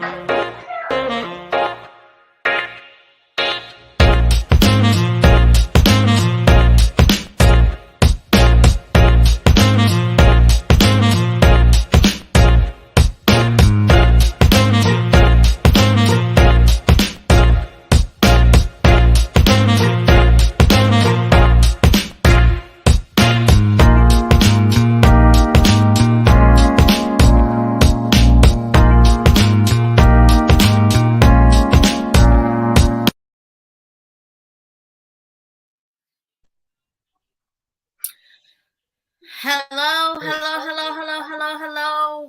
Hello.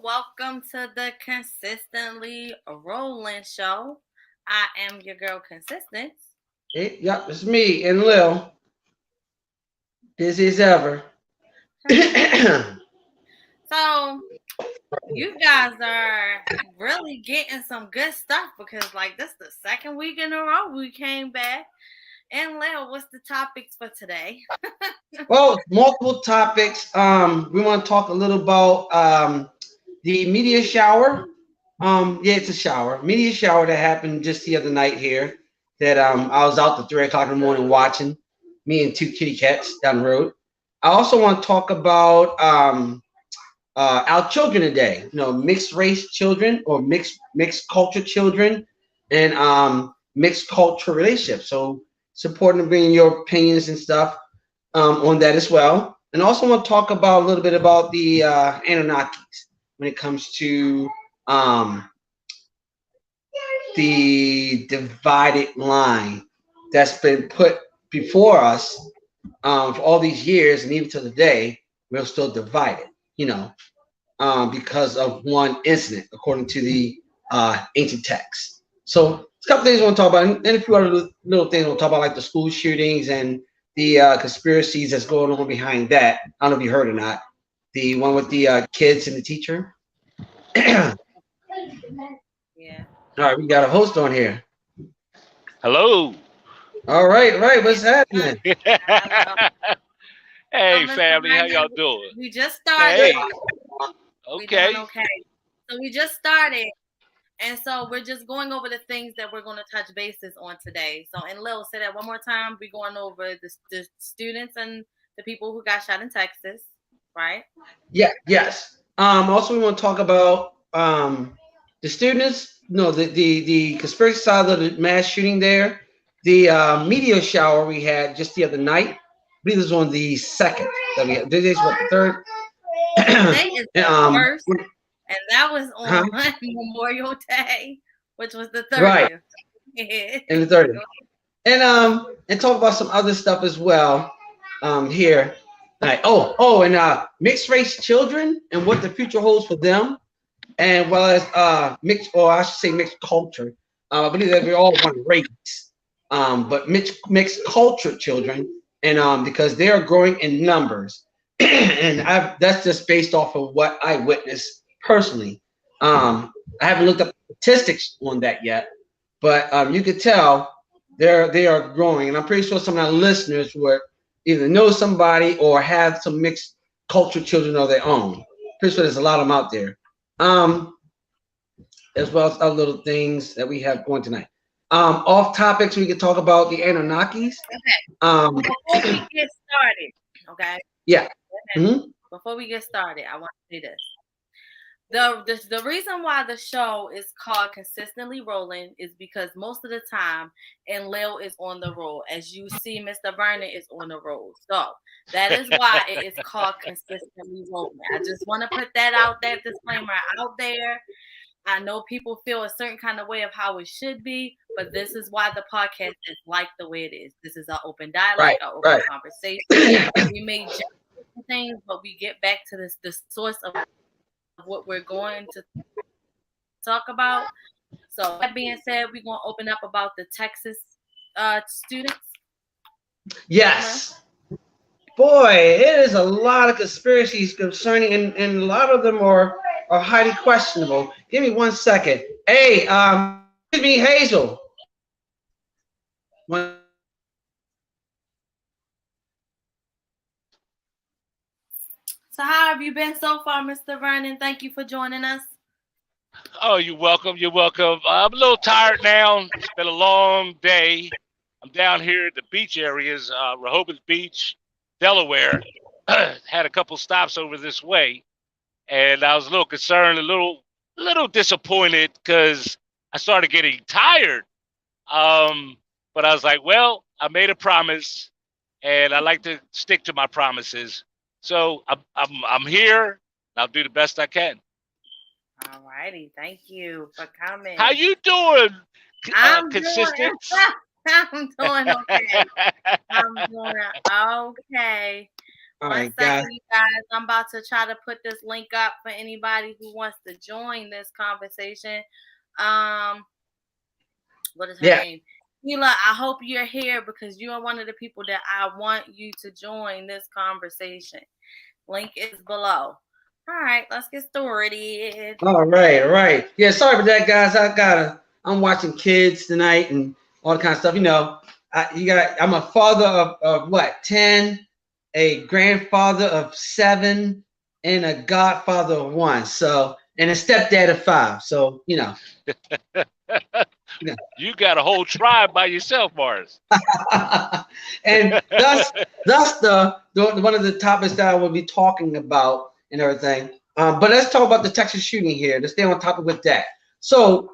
Welcome to the Consistently Rolling Show. I am your girl, Consistent. Yep, it's me and Lil. Busy as ever. So, you guys are really getting some good stuff because, like, this is the second week in a row we came back. And Lil, what's the topics for today? Well, multiple topics. We want to talk a little about the media shower. Yeah, it's a shower. Media shower that happened just the other night here. That I was out to 3 o'clock in the morning watching. Me and two kitty cats down the road. I also want to talk about our children today. You know, mixed race children or mixed culture children, and mixed culture relationships. So it's important to bring your opinions and stuff on that as well. And also want to talk about a little bit about the Anunnakis when it comes to the divided line that's been put before us for all these years, and even to the day, we're still divided. You know, because of one incident, according to the ancient texts. So, it's a couple things I want to talk about, and a few other little things we'll talk about, like the school shootings and the conspiracies that's going on behind that. I don't know if you heard or not. The one with the kids and the teacher. Yeah. All right, we got a host on here. Hello. All right. What's happening? Hey, family, how y'all doing? We just started. Hey. We Okay. doing okay. So we just started. And so we're just going over the things that we're going to touch bases on today. So, and Lil, say that one more time. We're going over the students and the people who got shot in Texas, right? Yeah, yes. Also, we want to talk about the students. No, the conspiracy side of the mass shooting there. The media shower we had just the other night. I believe it was on the 2nd. That we had. Today's what, the 3rd? Today is the first. And that was on Memorial Day, which was the 30th. Right. And the 30th. And talk about some other stuff as well. Here. Like, and mixed race children and what the future holds for them, and well as mixed, or I should say mixed culture. I believe that we're all one race, but mixed culture children, and because they are growing in numbers, and that's just based off of what I witnessed personally. I haven't looked up statistics on that yet, but you could tell they are growing, and I'm pretty sure some of our listeners would either know somebody or have some mixed culture children of their own. Pretty sure there's a lot of them out there. As well as other little things that we have going tonight. Off topics, we can talk about the Anunnakis. Okay. Before we get started, okay? Yeah. Mm-hmm. Before we get started, I want to say this. The reason why the show is called Consistently Rolling is because most of the time, and Lil is on the roll. As you see, Mr. Vernon is on the roll. So that is why it is called Consistently Rolling. I just want to put that disclaimer out there. I know people feel a certain kind of way of how it should be, but this is why the podcast is like the way it is. This is an open dialogue, an open conversation. We may judge things, but we get back to the source of what we're going to talk about. So that being said, we're going to open up about the Texas students. Yes. Boy, it is a lot of conspiracies concerning, and a lot of them are highly questionable. Give me 1 second. Hey, excuse me, Hazel. So how have you been so far, Mr. Vernon? Thank you for joining us. Oh, you're welcome. You're welcome. I'm a little tired now. It's been a long day. I'm down here at the beach areas, Rehoboth Beach, Delaware. Had a couple stops over this way, and I was a little concerned, little disappointed because I started getting tired. But I was like, well, I made a promise, and I like to stick to my promises. So I'm here. And I'll do the best I can. All righty. Thank you for coming. How you doing? I'm Consistent. I'm doing okay. I'm doing okay. All One right, second, guys. you guys. I'm about to try to put this link up for anybody who wants to join this conversation. What is her name? Sheila, I hope you're here because you are one of the people that I want you to join this conversation. Link is below. All right, let's get started. All right. Yeah, sorry about that, guys. I'm watching kids tonight and all the kind of stuff. You know, I'm a father of what, 10, a grandfather of 7, and a godfather of 1. So, and a stepdad of 5. So, you know. You got a whole tribe by yourself, Morris. And that's the one of the topics that I will be talking about and everything. But let's talk about the Texas shooting here. Let's stay on topic with that. So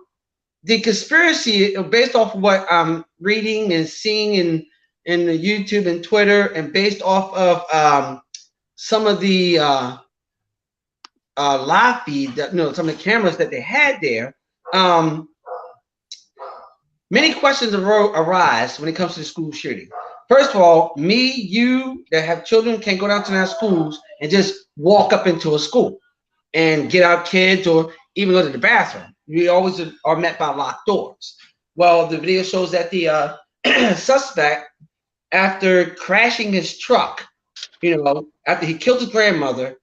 the conspiracy, based off of what I'm reading and seeing in the YouTube and Twitter, and based off of some of the live feed, that, some of the cameras that they had there. Many questions arise when it comes to the school shooting. First of all, me, you that have children can't go down to our schools and just walk up into a school and get our kids or even go to the bathroom. We always are met by locked doors. Well, the video shows that the suspect, after crashing his truck, after he killed his grandmother,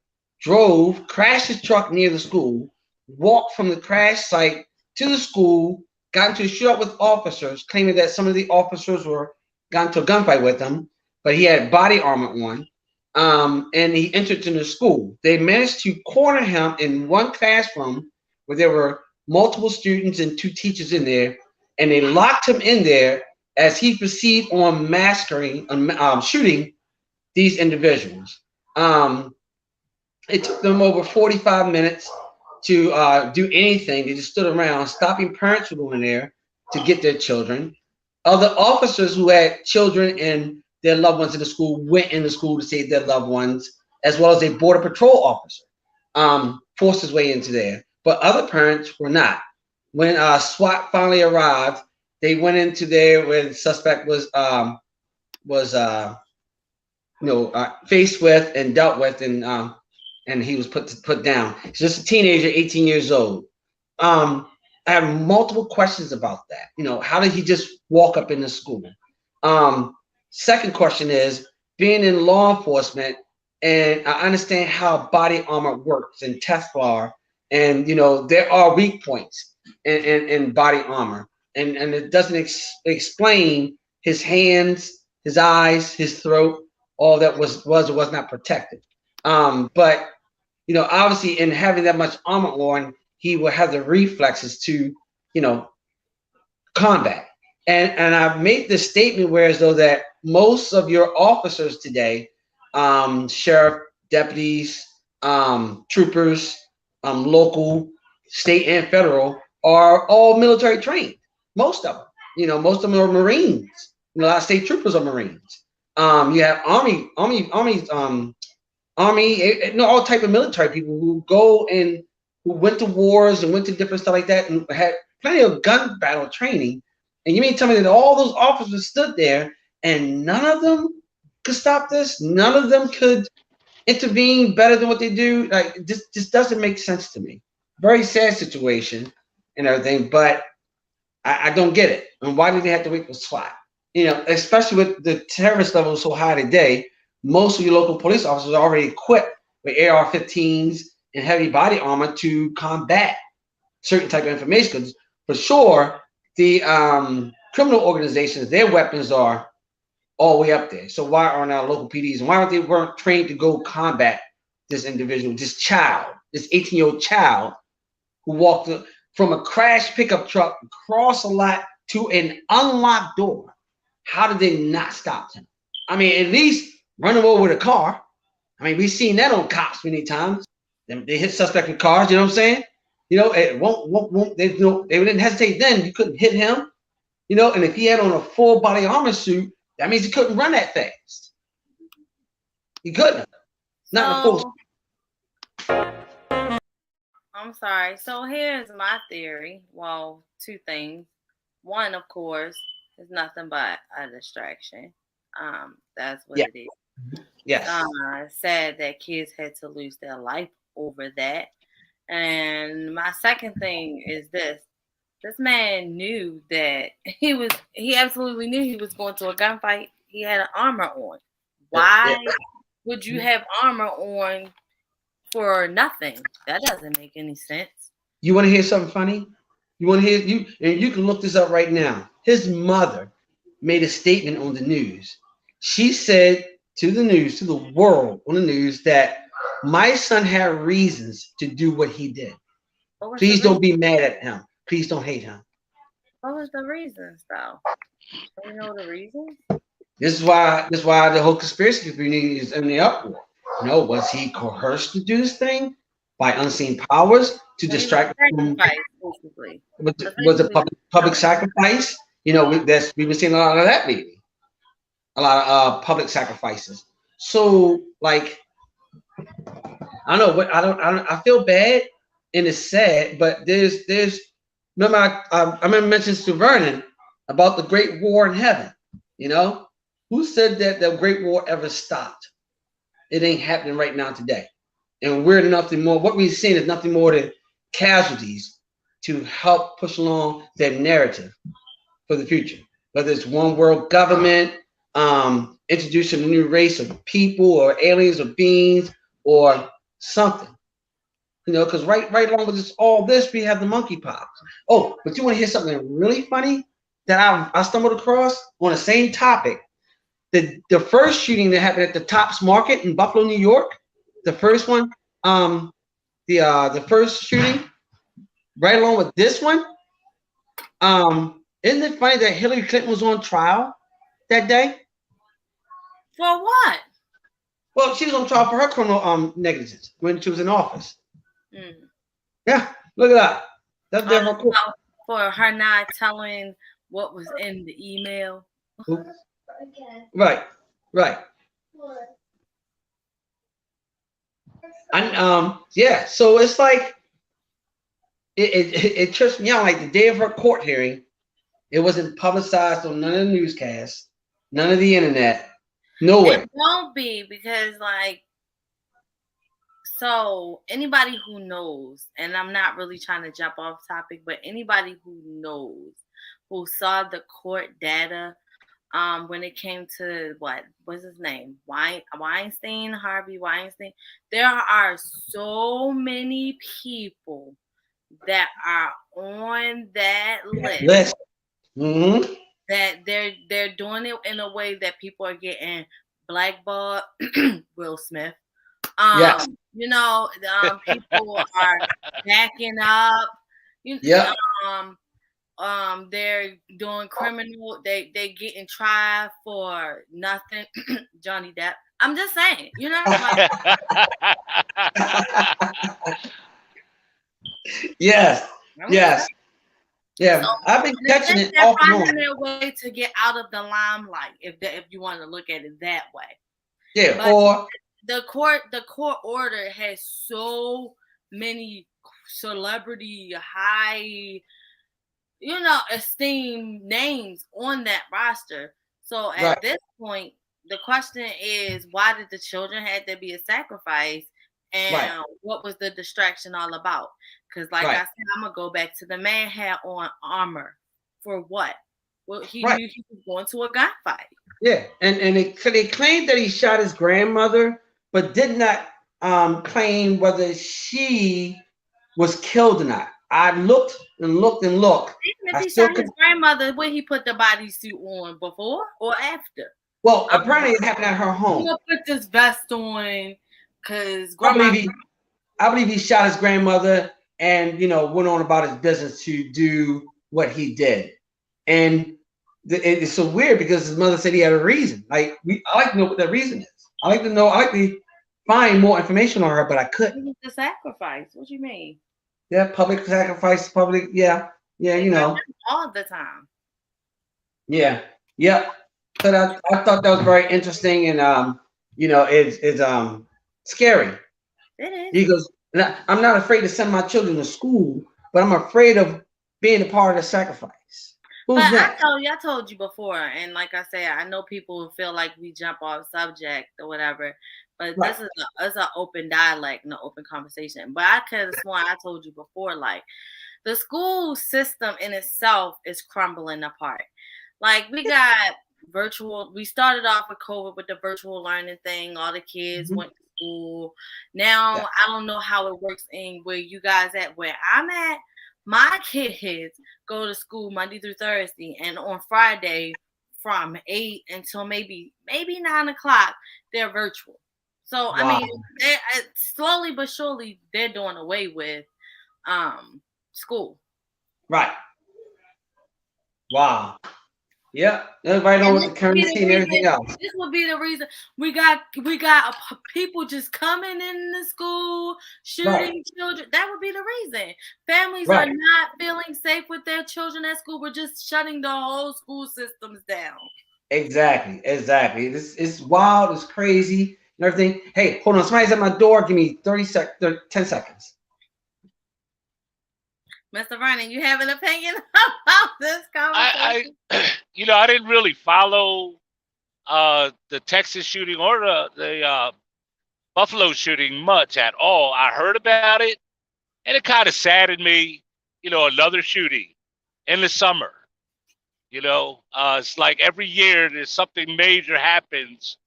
crashed his truck near the school, walked from the crash site to the school, got into a shootout with officers, claiming that some of the officers got into a gunfight with him, but he had body armor on, and he entered into the school. They managed to corner him in one classroom where there were multiple students and 2 teachers in there, and they locked him in there as he proceeded on shooting these individuals. It took them over 45 minutes to do anything. They just stood around, stopping parents from going there to get their children. Other officers who had children and their loved ones in the school went in the school to save their loved ones, as well as a border patrol officer forced his way into there. But other parents were not. When SWAT finally arrived, they went into there where the suspect was faced with and dealt with, and he was put down. He's just a teenager, 18 years old. I have multiple questions about that. How did he just walk up in the school? Second question is, being in law enforcement, and I understand how body armor works and Teflon, and there are weak points in body armor, and it doesn't explain his hands, his eyes, his throat, all that was or was not protected. But obviously, in having that much armor on, he will have the reflexes to, combat. And I've made this statement whereas though that most of your officers today, sheriff, deputies, troopers, local, state, and federal, are all military trained. Most of them. Most of them are Marines. A lot of state troopers are Marines. You have Army, all type of military people who go and who went to wars and went to different stuff like that and had plenty of gun battle training. And you mean tell me that all those officers stood there and none of them could stop this? None of them could intervene better than what they do? Like, this just doesn't make sense to me. Very sad situation and everything, but I don't get it. And why did they have to wait for SWAT? Especially with the terrorist level so high today, most of your local police officers are already equipped with AR-15s and heavy body armor to combat certain type of information. Because for sure, the criminal organizations, their weapons are all the way up there. So why aren't our local PDs and why aren't they weren't trained to go combat this individual, this child, this 18-year-old child who walked from a crashed pickup truck across a lot to an unlocked door. How did they not stop him? I mean, at least run him over with a car. I mean, we've seen that on cops many times. They hit suspect with cars, you know what I'm saying? You know, it won't they didn't hesitate then. You couldn't hit him, you know, and if he had on a full body armor suit, that means he couldn't run that fast. He couldn't. Not in a full. I'm sorry. So here's my theory. Well, two things. One, of course, is nothing but a distraction. That's what it is. Yes. Sad that kids had to lose their life over that. And my second thing is this. This man knew that he absolutely knew he was going to a gunfight. He had an armor on. Why would you have armor on for nothing? That doesn't make any sense. You want to hear something funny? You want to hear and you can look this up right now. His mother made a statement on the news. She said to the news, to the world on the news, that my son had reasons to do what he did. Please don't be mad at him. Please don't hate him. What was the reasons, though? Do you know the reasons? This is why the whole conspiracy community is in the uproar. You know, was he coerced to do this thing by unseen powers to distract him? Was it public sacrifice? You know, we've been seeing a lot of that lately. A lot of public sacrifices. So, like, I don't know, but I feel bad and it's sad, but there's remember I remember mentioning to Vernon about the Great War in heaven. You know, who said that the Great War ever stopped? It ain't happening right now today, and we're nothing more. What we've seen is nothing more than casualties to help push along that narrative for the future. Whether it's one world government, introducing a new race of people or aliens or beings or something. You know, because right along with all this, we have the monkeypox. Oh, but you want to hear something really funny that I stumbled across on the same topic? The first shooting that happened at the Tops Market in Buffalo, New York, the first one, the first shooting, right along with this one, isn't it funny that Hillary Clinton was on trial that day? For what? Well, she was on trial for her criminal negligence when she was in office. Mm. Yeah, look at that. That's different. For her not telling what was in the email. Right. And yeah, so it's like it trips me out. Like the day of her court hearing, it wasn't publicized on none of the newscasts, none of the internet, nowhere. It won't be because, like, so anybody who knows, and I'm not really trying to jump off topic, but anybody who knows, who saw the court data, when it came to what's his name? Weinstein, Harvey Weinstein. There are so many people that are on that list. Mm-hmm. That they're doing it in a way that people are getting blackballed. Will Smith. Yes. You know, people are backing up. They're doing criminal. They getting tried for nothing. Johnny Depp. I'm just saying, you know. Like, yes. Yeah, so, I've been catching it off and on. They're finding their way to get out of the limelight, if you want to look at it that way. Yeah, but or the court order has so many celebrity, high, esteemed names on that roster. So at this point, the question is, why did the children have to be a sacrifice? And what was the distraction all about? Because like I said, I'm going to go back to the man had on armor. For what? Well, he knew he was going to a gunfight. Yeah, and they claimed that he shot his grandmother, but did not claim whether she was killed or not. I looked and looked and looked. Even if he shot his grandmother, would he put the bodysuit on before or after? Well, apparently it happened at her home. He'll put this vest on because I believe he shot his grandmother and went on about his business to do what he did. And it's so weird because his mother said he had a reason. Like I like to know what that reason is. I like to find more information on her, but I couldn't. The sacrifice. What you mean? Yeah, public sacrifice, public. Yeah, all the time. Yeah, yeah. So I thought that was very interesting, and it's scary. It is. He goes, I'm not afraid to send my children to school, but I'm afraid of being a part of the sacrifice. Who's that? I told you before, and like I said, I know people feel like we jump off subject or whatever, but right. This is an open dialogue, no open conversation. But I could have sworn I told you before, like the school system in itself is crumbling apart. Like we got virtual. We started off with COVID with the virtual learning thing. All the kids went to school. Now I don't know how it works in where you guys at. Where I'm at, my kids go to school Monday through Thursday, and on Friday from 8 until maybe 9 o'clock, they're virtual. So I mean, slowly but surely they're doing away with school. Right. Wow. Yeah, everybody knows the currency and everything else. This would be the reason we got people just coming in the school, shooting children. That would be the reason. Families are not feeling safe with their children at school. We're just shutting the whole school systems down. Exactly. It's wild. It's crazy and everything. Hey, hold on. Somebody's at my door. Give me 10 seconds. Mr. Vernon, you have an opinion about this conversation? I didn't really follow the Texas shooting or the Buffalo shooting much at all. I heard about it, and it kind of saddened me. Another shooting in the summer. It's like every year there's something major happens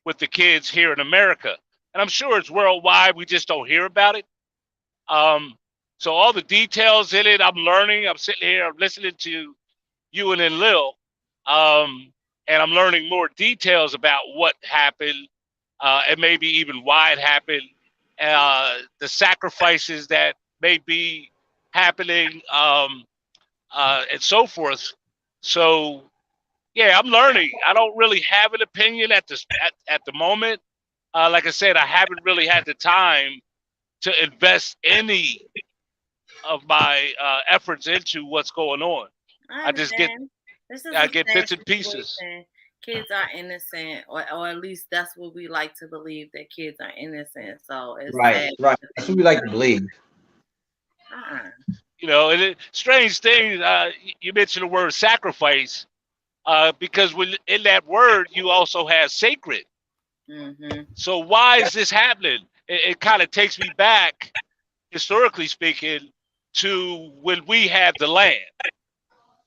with the kids here in America, and I'm sure it's worldwide. We just don't hear about it. So all the details in it, I'm learning. I'm sitting here, I'm listening to you and then Lil, and I'm learning more details about what happened, and maybe even why it happened, the sacrifices that may be happening, and so forth. So, yeah, I'm learning. I don't really have an opinion at the moment. Like I said, I haven't really had the time to invest any of my efforts into what's going on. I just get bits and pieces. Kids are innocent, or at least that's what we like to believe, that kids are innocent. So it's right. That's what we like to believe. And strange thing. You mentioned the word sacrifice, because in that word you also have sacred. Mm-hmm. So why is this happening? It kind of takes me back, historically speaking, to when we had the land,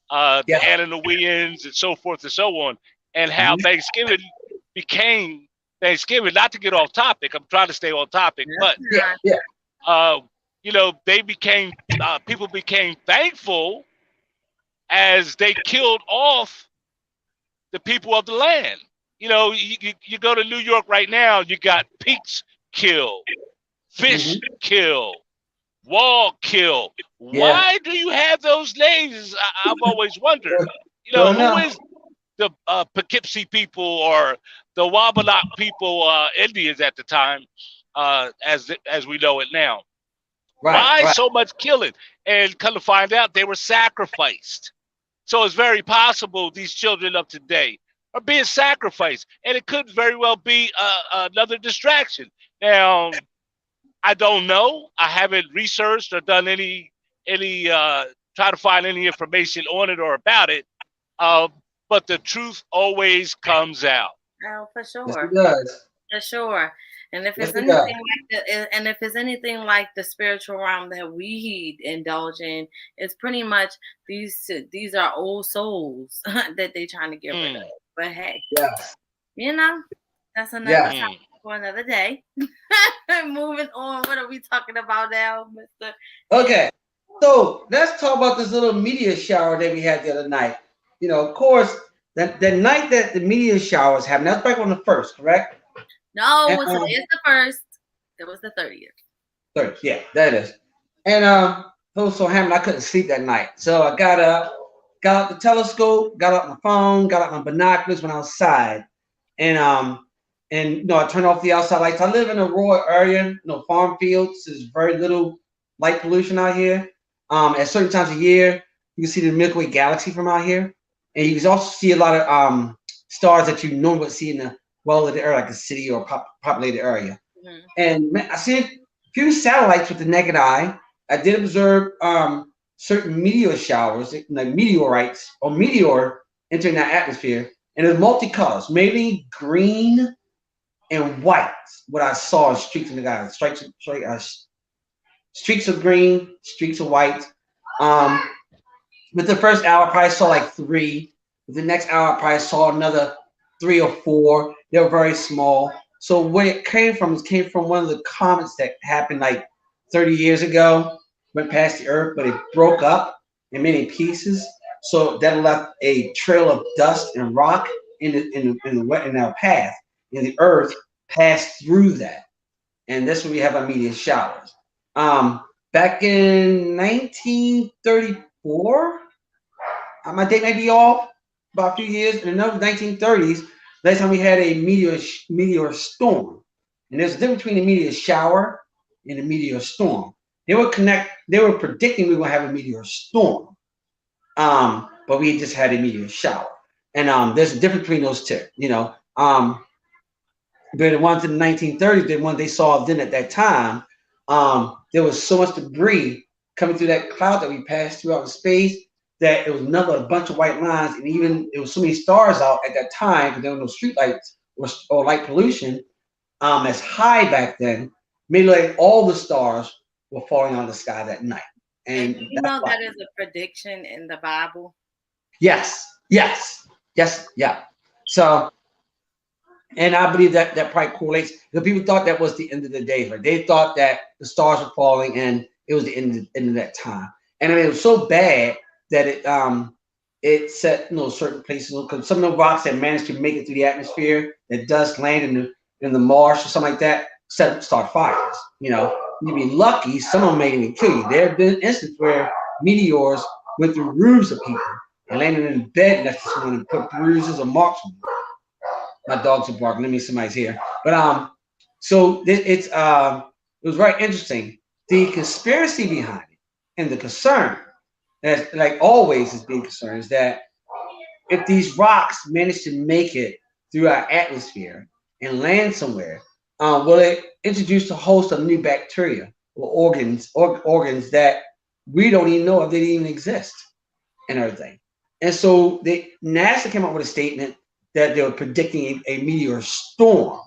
the Ananoians and so forth and so on, and how Thanksgiving became Thanksgiving. Not to get off topic, I'm trying to stay on topic, but they became people became thankful as they killed off the people of the land. You go to New York right now, you got pigs killed, fish killed, wall kill. Why do you have those names? I've always wondered. Who is the Poughkeepsie people or the Wabanaki people, Indians at the time, as we know it now? Why so much killing? And come to find out, they were sacrificed. So it's very possible these children of today are being sacrificed, and it could very well be another distraction. Now, I don't know. I haven't researched or done any try to find any information on it or about it. But the truth always comes out. Oh, for sure. Yes, it does. For sure. And if it's anything like the spiritual realm that we indulge in, it's pretty much these are old souls that they're trying to get rid of. But hey, that's another topic for another day. Moving on, what are we talking about now, Mr.? Okay, so let's talk about this little media shower that we had the other night. Of course, the night that the media shower was happening, that's back on the 1st, correct? No, it's the 1st. It was the 30th. 30th, yeah, that is. And it was so hammered I couldn't sleep that night. So I got up, got out the telescope, got out my phone, got out my binoculars, went outside, and I turned off the outside lights. I live in a rural area, farm fields. There's very little light pollution out here. At certain times of year, you can see the Milky Way galaxy from out here, and you can also see a lot of stars that you normally would see in a well-lit area, like a city or populated area. Mm-hmm. And I see a few satellites with the naked eye. I did observe certain meteor showers, like meteorites or meteor entering that atmosphere, and it's multicolors, mainly green and white. What I saw in streaks in the sky, streaks of green, streaks of white. With the first hour, I probably saw like 3. With the next hour, I probably saw another 3 or 4. They were very small. So where it came from one of the comets that happened like 30 years ago, went past the Earth, but it broke up in many pieces. So that left a trail of dust and rock in our path. And the Earth passed through that. And that's when we have our meteor showers. Back in 1934, my date may be off by a few years. In the 1930s, last time we had a meteor storm. And there's a difference between a meteor shower and a meteor storm. They were predicting we were going to have a meteor storm. But we just had a meteor shower. And there's a difference between those two, But the ones in the 1930s, the ones they saw then at that time, there was so much debris coming through that cloud that we passed throughout in space that it was a bunch of white lines, and even there was so many stars out at that time because there were no street lights or light pollution as high back then, made like all the stars were falling out of the sky that night. And that is a prediction in the Bible. Yes. Yeah. So, and I believe that probably correlates. The people thought that was the end of the day. Right? They thought that the stars were falling and it was the end of that time. And I mean, it was so bad that it set certain places, because some of the rocks that managed to make it through the atmosphere, that dust land in the marsh or something like that, start fires. You'd be lucky, some of them may even kill you. There have been instances where meteors went through roofs of people and landed in bed next to someone and put bruises or marks on them. My dogs are barking. Let me see, somebody's here. But so it was very interesting. The conspiracy behind it and the concern, that like always is being concerned, is that if these rocks manage to make it through our atmosphere and land somewhere, will it introduce a host of new bacteria or organs that we don't even know if they even exist and everything. And so NASA came up with a statement that they were predicting a meteor storm,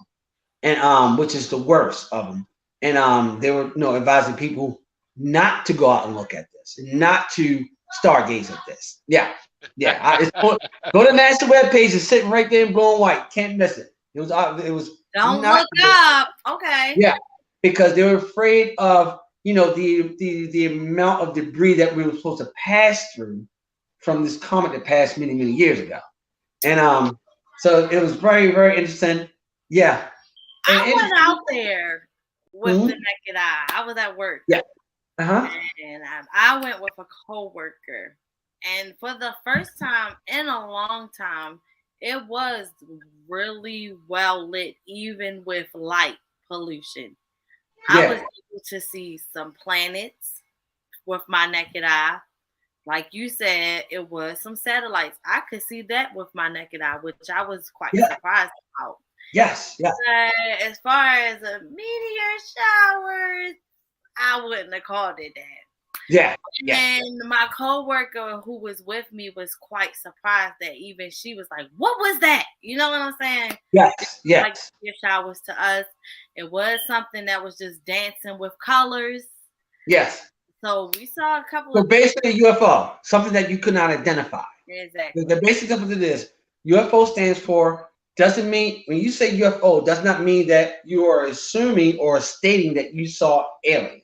and which is the worst of them. And they were advising people not to go out and look at this, not to stargaze at this. Yeah. Go to the NASA webpage. It's sitting right there in blue and white. Can't miss it. It was. Don't look up. Okay. Yeah, because they were afraid of the amount of debris that we were supposed to pass through from this comet that passed many years ago, and so it was very, very interesting. Yeah. I went out there with the naked eye. I was at work. Yeah. And I went with a coworker, and for the first time in a long time, it was really well lit, even with light pollution. Yeah. I was able to see some planets with my naked eye. Like you said, it was some satellites. I could see that with my naked eye, which I was quite surprised about. Yes. But as far as a meteor showers, I wouldn't have called it that. Yeah. And my coworker who was with me was quite surprised that even she was like, "What was that?" You know what I'm saying? Yes. Like meteor showers to us, it was something that was just dancing with colors. Yes. So we saw a couple of basically a UFO, something that you could not identify. Exactly. The basic difference of this, UFO stands for, doesn't mean, when you say UFO, does not mean that you are assuming or stating that you saw aliens.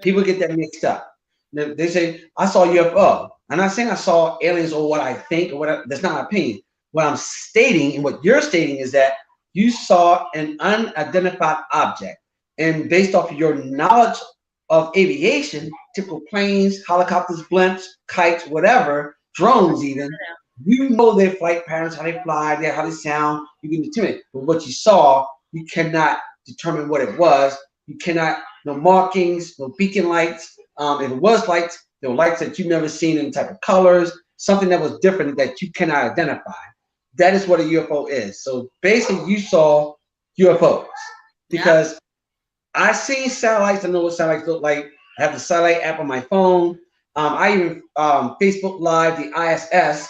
People get that mixed up. They say, I saw UFO. I'm not saying I saw aliens or what I think or whatever. That's not my opinion. What I'm stating and what you're stating is that you saw an unidentified object. And based off of your knowledge of aviation, typical planes, helicopters, blimps, kites, whatever, drones even, you know their flight patterns, how they fly, how they sound, you can determine it. But what you saw, you cannot determine what it was. You cannot, no markings, no beacon lights. If it was lights, there were lights that you've never seen in type of colors, something that was different that you cannot identify. That is what a UFO is. So basically, you saw UFOs because I seen satellites. I know what satellites look like. I have the satellite app on my phone. I even Facebook Live the ISS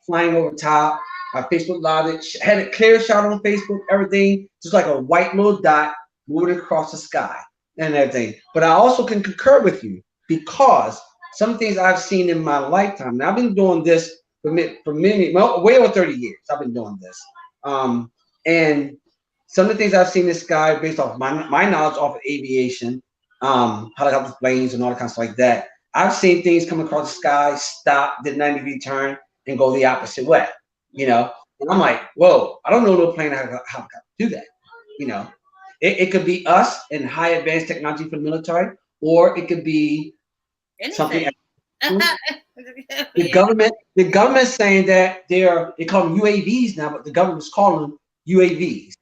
flying over top. Facebook Live it had a clear shot on Facebook. Everything just like a white little dot moving across the sky and everything. But I also can concur with you because some things I've seen in my lifetime. Now I've been doing this for many, way over 30 years. I've been doing this, and some of the things I've seen in the sky based off my knowledge off of aviation, helicopters, planes, and all that kind of stuff like that. I've seen things come across the sky, stop, did 90-degree turn, and go the opposite way. You know, and I'm like, whoa! I don't know no plane how to do that. You know, it could be us in high advanced technology for the military, or it could be something. The government's saying that they call them UAVs now, but the government's calling them UAVs.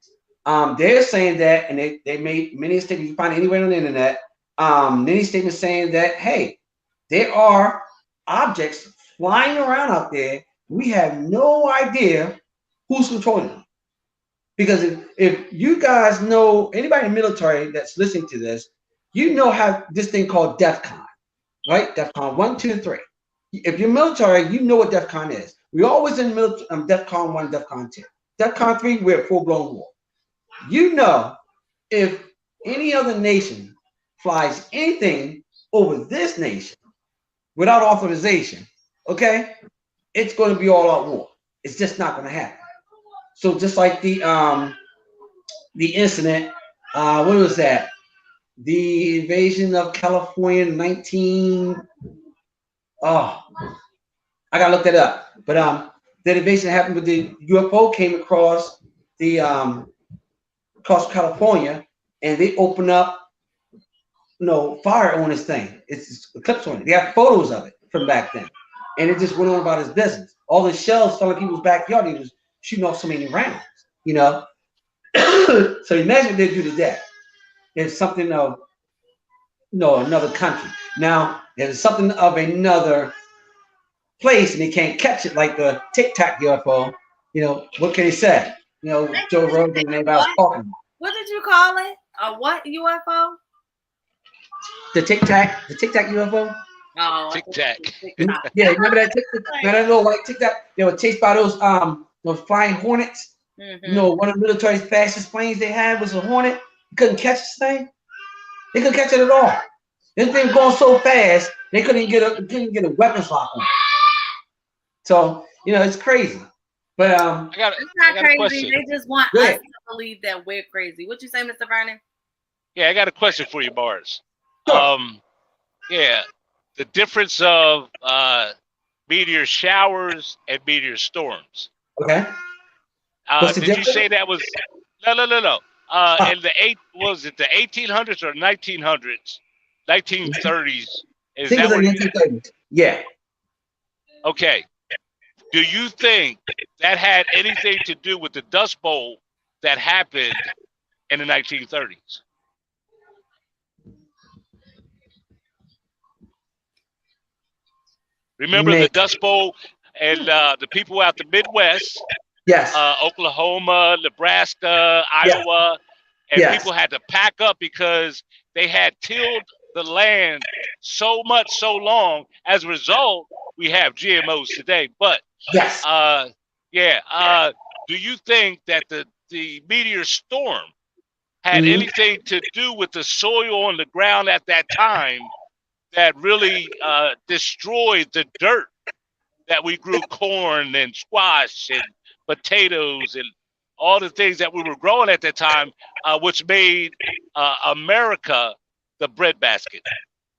They're saying that, and they made many statements you find anywhere on the internet. Many statements saying that, hey, there are objects flying around out there. We have no idea who's controlling them. Because if you guys know, anybody in the military that's listening to this, you know how this thing called DEFCON, right? DEFCON 1, 2, 3. If you're military, you know what DEFCON is. We're always in DEFCON 1, DEFCON 2. DEFCON 3, we're at full-blown war. You know, if any other nation flies anything over this nation without authorization, okay, it's going to be all-out war. It's just not going to happen. So just like the incident, what was that? The invasion of California in 19. Oh, I gotta look that up. But that invasion happened with the UFO came across the across California, and they opened up, fire on this thing. It's eclipse on it. They have photos of it from back then, and it just went on about his business. All the shells fell in people's backyard. He was shooting off so many rounds, So imagine what they do to that. It's something of another country. Now, if it's something of another place and they can't catch it, like the Tic Tac UFO, what can he say? Joe Rogan and everybody was talking about. What did you call it? A what UFO? The Tic Tac UFO? Oh, Tic Tac. Yeah, remember that Tic Tac? I don't know, like Tic Tac. They were chased by those flying hornets. Mm-hmm. One of the military's fastest planes they had was a Hornet. You couldn't catch this thing. They couldn't catch it at all. This thing was going so fast they couldn't get a weapons lock on it. So it's crazy. But it's not crazy. They just want us to believe that we're crazy. What you say, Mr. Vernon? Yeah, I got a question for you, Bars. Sure. Yeah, the difference of meteor showers and meteor storms. Okay. Did you say that was no? In the was it the 1800s or 1900s, 1930s? Is that what 1930s? Yeah. Okay. Do you think that had anything to do with the Dust Bowl that happened in the 1930s? Remember the Dust Bowl and the people out the Midwest? Yes. Oklahoma, Nebraska, Iowa, and people had to pack up because they had tilled the land so long. As a result, we have GMOs today. But yes, do you think that the meteor storm had anything to do with the soil on the ground at that time that really destroyed the dirt that we grew corn and squash and potatoes and all the things that we were growing at that time, which made America the breadbasket?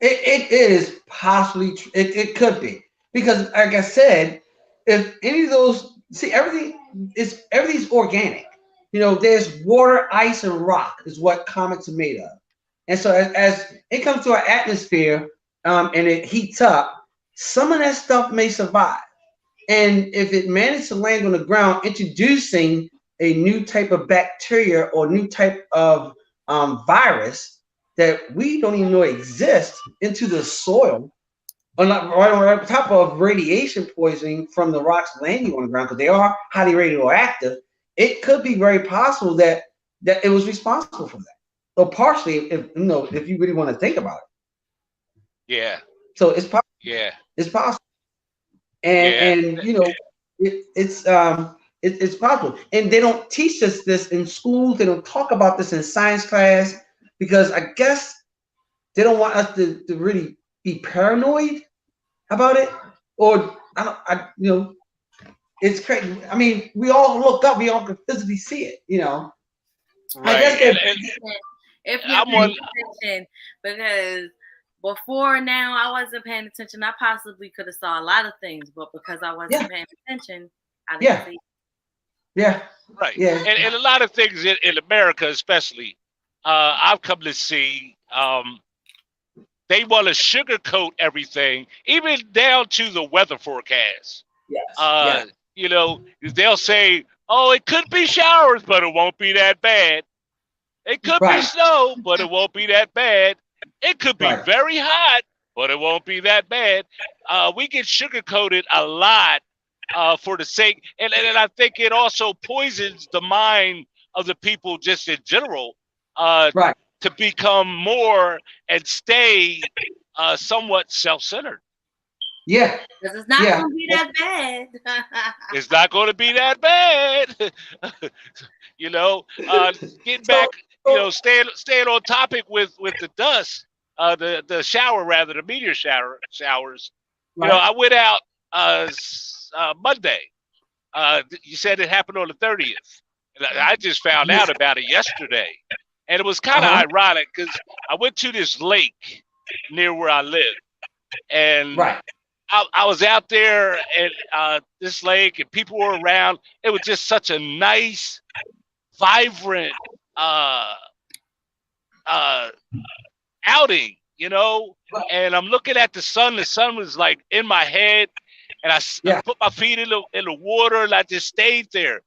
It is possibly true. It could be, because like I said, if any of those, everything's organic. There's water, ice, and rock is what comets are made of. And so as it comes to our atmosphere and it heats up, some of that stuff may survive. And if it managed to land on the ground, introducing a new type of bacteria or new type of virus that we don't even know exists into the soil, or not, right on top of radiation poisoning from the rocks landing on the ground, because they are highly radioactive, it could be very possible that it was responsible for that. So partially, if you really want to think about it. Yeah. So it's possible. Yeah. It's possible. And it's possible. And they don't teach us this in schools. They don't talk about this in science class because I guess they don't want us to really be paranoid about it. Or it's crazy. I mean, we all look up, we all can physically see it, Right. I guess if you're paying attention, because before now I wasn't paying attention. I possibly could have saw a lot of things, but because I wasn't paying attention, I didn't see it. Yeah. Right. Yeah. And a lot of things in America, especially, I've come to see, they want to sugarcoat everything, even down to the weather forecast. Yes. They'll say, "Oh, it could be showers, but it won't be that bad. It could be snow, but it won't be that bad. It could be very hot, but it won't be that bad." We get sugarcoated a lot for the sake, and I think it also poisons the mind of the people just in general to become more and stay somewhat self-centered. Yeah. Because it's not going to be that bad. It's not going to be that bad. Getting back, staying on topic with the dust, the shower, rather, the meteor showers. I went out Monday. You said it happened on the 30th. And I just found out about it yesterday. And it was kind of ironic because I went to this lake near where I live. And I was out there at this lake and people were around. It was just such a nice, vibrant outing, and I'm looking at the sun. The sun was like in my head, and I put my feet in the water and I just stayed there.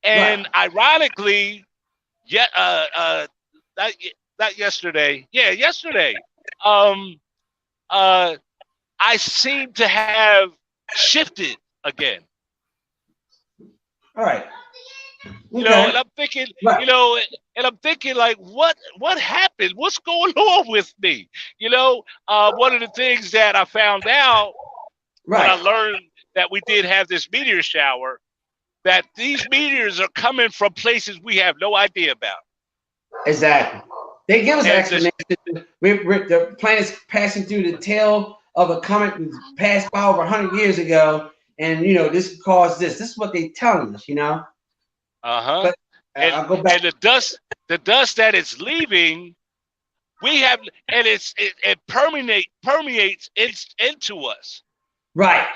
And ironically, not yesterday. Yeah, yesterday. I seem to have shifted again. All right. And I'm thinking, and I'm thinking like, what happened? What's going on with me? One of the things that I found out when I learned that we did have this meteor shower, that these meteors are coming from places we have no idea about. Exactly. They give us an explanation. The planet's passing through the tail of a comet that passed by over 100 years ago, and this caused this. This is what they're telling us, But, I'll go back. And the dust that it's leaving, we have, and it permeates into us. Right.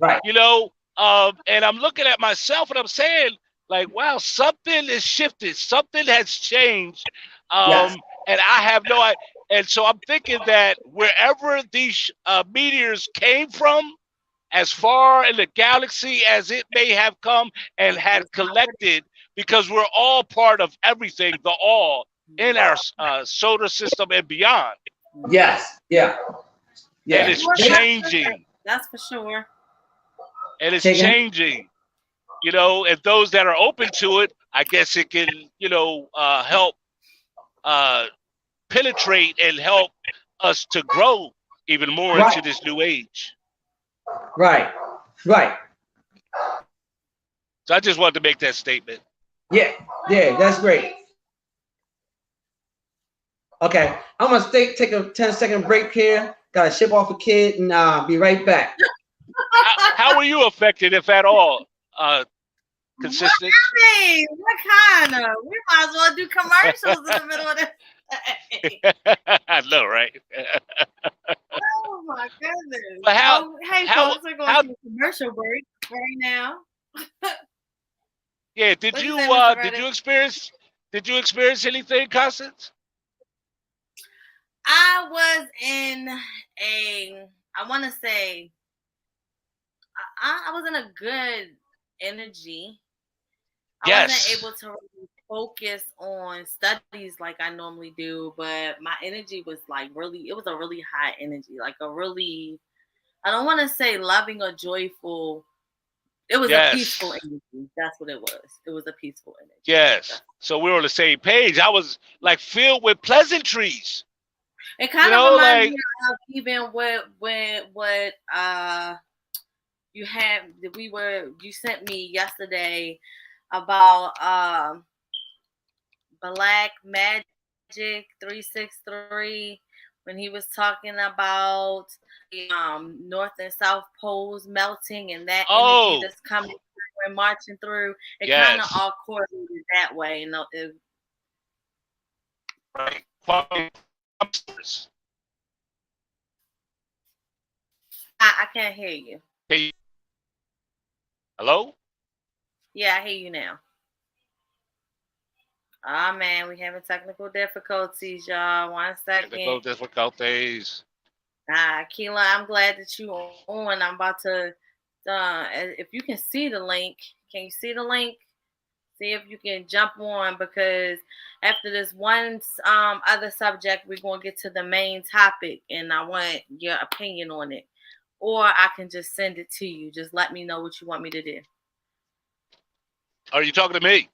And I'm looking at myself and I'm saying, like, wow, something has shifted, something has changed, and I have no idea. And so I'm thinking that wherever these meteors came from, as far in the galaxy as it may have come and had collected, because we're all part of everything, the all in our solar system and beyond. Yes. Yeah. And it's changing. That's for sure. And it's changing. And those that are open to it, I guess it can, help penetrate and help us to grow even more into this new age. Right. So I just wanted to make that statement. Yeah, that's great. Okay, I'm gonna take a 10-second break here. Gotta ship off a kid and be right back. How were you affected, if at all? Consistent? What kind of? We might as well do commercials in the middle of this. I know, right? Oh my goodness! But folks, we're going to a commercial break right now. Yeah, did you experience anything, Constance? I was in I want to say, I was in a good energy. I wasn't able to really focus on studies like I normally do, but my energy was like it was a really high energy, like a really, I don't want to say loving or joyful. It was a peaceful energy. That's what it was. It was a peaceful energy. Yes. So we were on the same page. I was like filled with pleasantries. It kind of reminds me of even what you sent me yesterday about Black Magic 363 when he was talking about North and South poles melting and that energy that's coming through and marching through. It kind of all correlated that way. Right. I can't hear you. Hey. Hello? Yeah, I hear you now. Oh man, we having technical difficulties, y'all. 1 second. Technical difficulties. Keela, I'm glad that you on. I'm about to if you can see the link, can you see the link? See if you can jump on, because after this one other subject, we're gonna get to the main topic, and I want your opinion on it. Or I can just send it to you. Just let me know what you want me to do. Are you talking to me?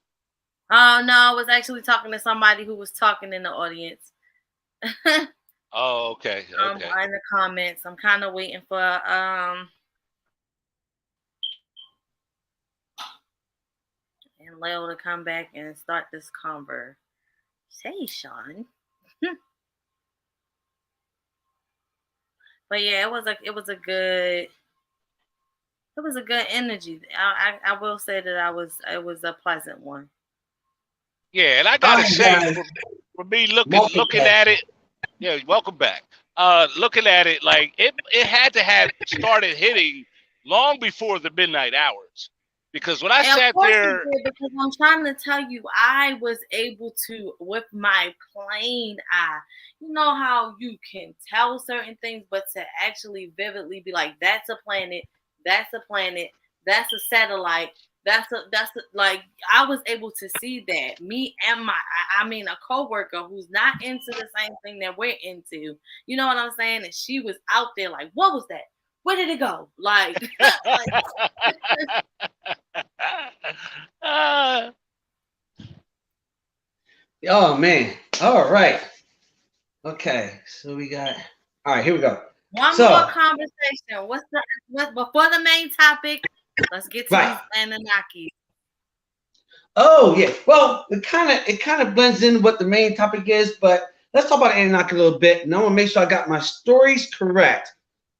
Oh no, I was actually talking to somebody who was talking in the audience. Oh, okay. In the comments. I'm kind of waiting for and Leo to come back and start this conversation. But yeah, it was a good energy. I will say that it was a pleasant one. Yeah, and I gotta say, for me looking at it, yeah, welcome back. Looking at it, like it had to have started hitting long before the midnight hours, because when I sat there, because I'm trying to tell you, I was able to, with my plain eye, you know how you can tell certain things, but to actually vividly be like, that's a planet, that's a planet, that's a satellite. That's like, I was able to see that. Me and a coworker who's not into the same thing that we're into. You know what I'm saying? And she was out there like, what was that? Where did it go? Like, oh man. All right. Okay. So we got. All right. Here we go. One more conversation. What's before the main topic? Let's get to these Anunnaki. Oh yeah. Well, it kind of blends in what the main topic is, but let's talk about Anunnaki a little bit. And I want to make sure I got my stories correct,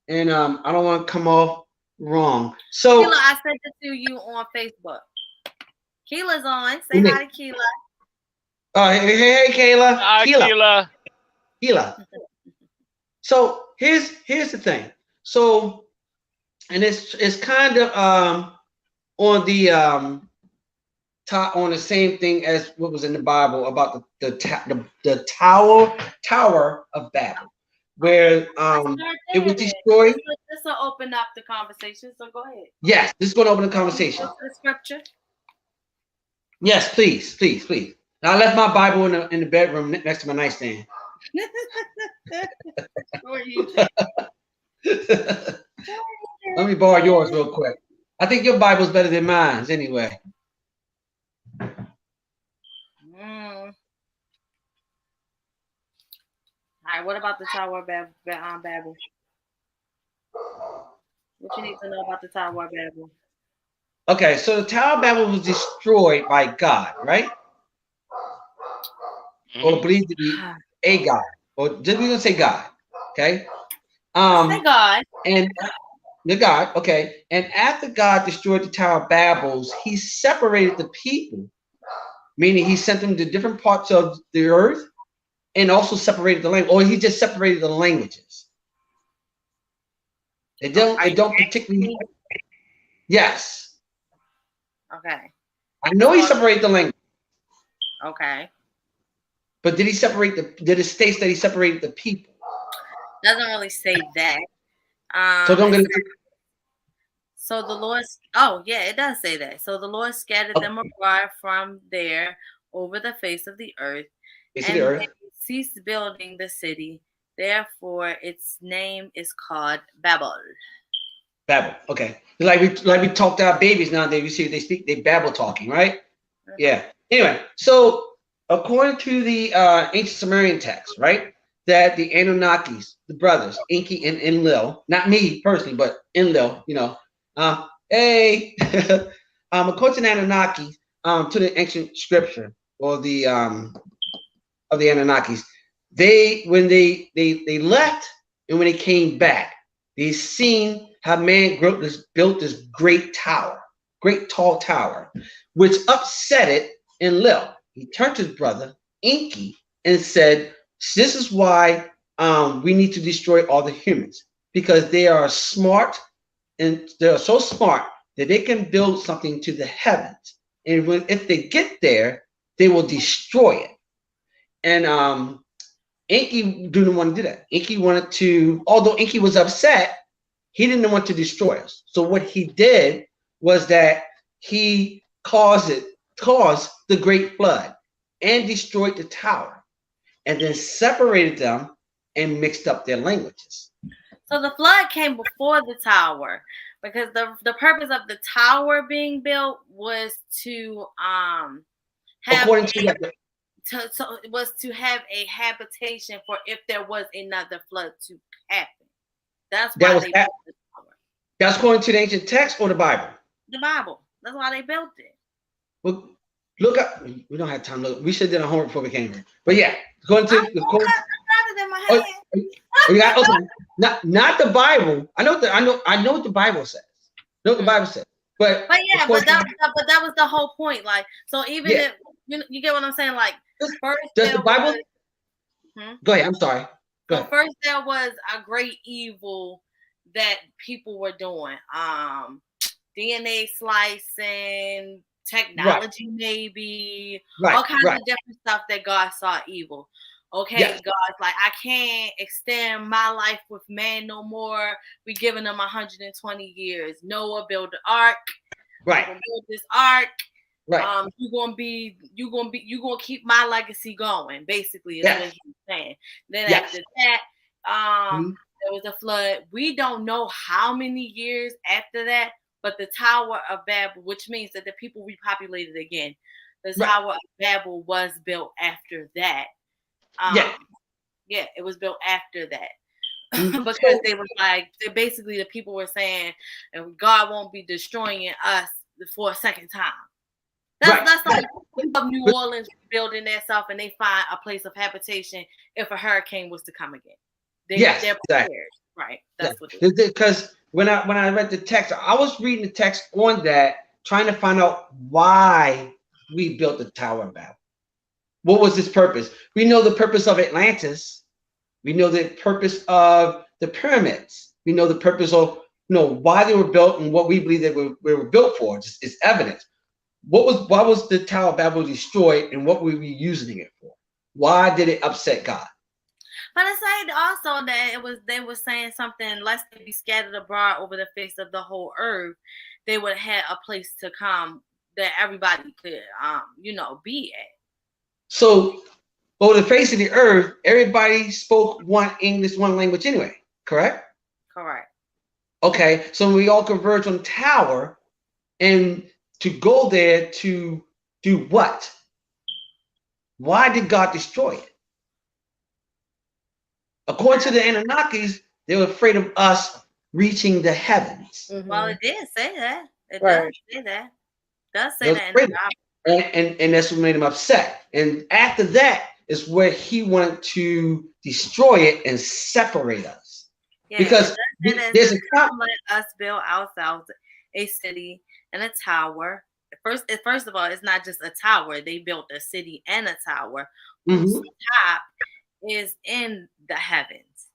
and I don't want to come off wrong. So Keela, I sent it to you on Facebook. Keela's on. Say hi to Keela. Hey, Kayla. Hi, Keela. Keela. So here's the thing. So, and it's kind of on the same thing as what was in the Bible about the Tower of Babel, where it was destroyed. This will open up the conversation. So go ahead. Yes, this is going to open the conversation. The scripture. Yes, please. Now, I left my Bible in the bedroom next to my nightstand. Let me borrow yours real quick. I think your Bible's better than mine, anyway. All right, what about the Tower of Babel? What you need to know about the Tower of Babel? Okay, so the Tower of Babel was destroyed by God, right? Or believed to be a God, or just we gonna say God, okay? Say God. And the God, okay. And after God destroyed the Tower of Babel, He separated the people, meaning He sent them to different parts of the earth, and also separated the language, or He just separated the languages. It don't particularly. Yes. Okay. I know He separated the language. Okay. But did he separate the? Did it state that he separated the people? Doesn't really say that. So don't get it. So the Lord, oh yeah, it does say that. So the Lord scattered them abroad from there over the face of the earth, and they ceased building the city. Therefore, its name is called Babel. Babel. Okay. Like we talk to our babies nowadays. You see, they babble talking, right? Mm-hmm. Yeah. Anyway, so according to the ancient Sumerian text, right, that the Anunnakis, the brothers, Enki and Enlil, not me personally, but Enlil, you know, hey, according to the Anunnaki, to the ancient scripture or the of the Anunnakis, when they left and when they came back, they seen how man built this great tower, great tall tower, which upset it Enlil. He turned to his brother Enki and said, "This is why we need to destroy all the humans, because they are smart and they're so smart that they can build something to the heavens, and if they get there, they will destroy it." And Enki didn't want to do that. Enki wanted to, although Enki was upset, he didn't want to destroy us. So what he did was that he caused the great flood and destroyed the tower, and then separated them and mixed up their languages. So the flood came before the tower, because the purpose of the tower being built was to have to have a habitation for if there was another flood to happen. That's why they built the tower. That's according to the ancient text or the Bible? The Bible. That's why they built it. Well, look up. We don't have time to look. We should have done a homework before we came here. But yeah, going to not the Bible. I know what the Bible says. But yeah, but that was the whole point. Like, so even if you get what I'm saying, like, first does the Bible? Go ahead. I'm sorry. So first there was a great evil that people were doing. DNA slicing, technology, maybe all kinds of different stuff that God saw evil. Okay, God's like, I can't extend my life with man no more. We giving them 120 years. Noah built the ark. Right. Build this ark. Right. You gonna keep my legacy going. Basically, is what he's saying. Then after that, there was a flood. We don't know how many years after that, but the Tower of Babel, which means that the people repopulated again. The Tower of Babel was built after that. It was built after that. Because they were like, basically the people were saying, God won't be destroying us for a second time. That's like New Orleans building themselves, and they find a place of habitation if a hurricane was to come again. They're prepared. Exactly. Right. That's what it is. Because when I read the text, I was reading the text on that, trying to find out why we built the Tower of Babel. What was its purpose? We know the purpose of Atlantis. We know the purpose of the pyramids. We know the purpose of why they were built and what we believe they were built for. It's evidence. Why was the Tower of Babel destroyed, and what were we using it for? Why did it upset God? But I said also that they were saying something, lest they be scattered abroad over the face of the whole earth, they would have a place to come that everybody could be at. So over the face of the earth, everybody spoke one English, one language anyway, correct? Correct. Okay, so we all converge on Tower, and to go there to do what? Why did God destroy it? According to the Anunnakis, they were afraid of us reaching the heavens. Mm-hmm. Well, it did say that. It does say that. It does say that in the Bible. And that's what made him upset. And after that is where he wanted to destroy it and separate us. Yeah, because there's let us build ourselves a city and a tower. First of all, it's not just a tower. They built a city and a tower whose top is in the heavens.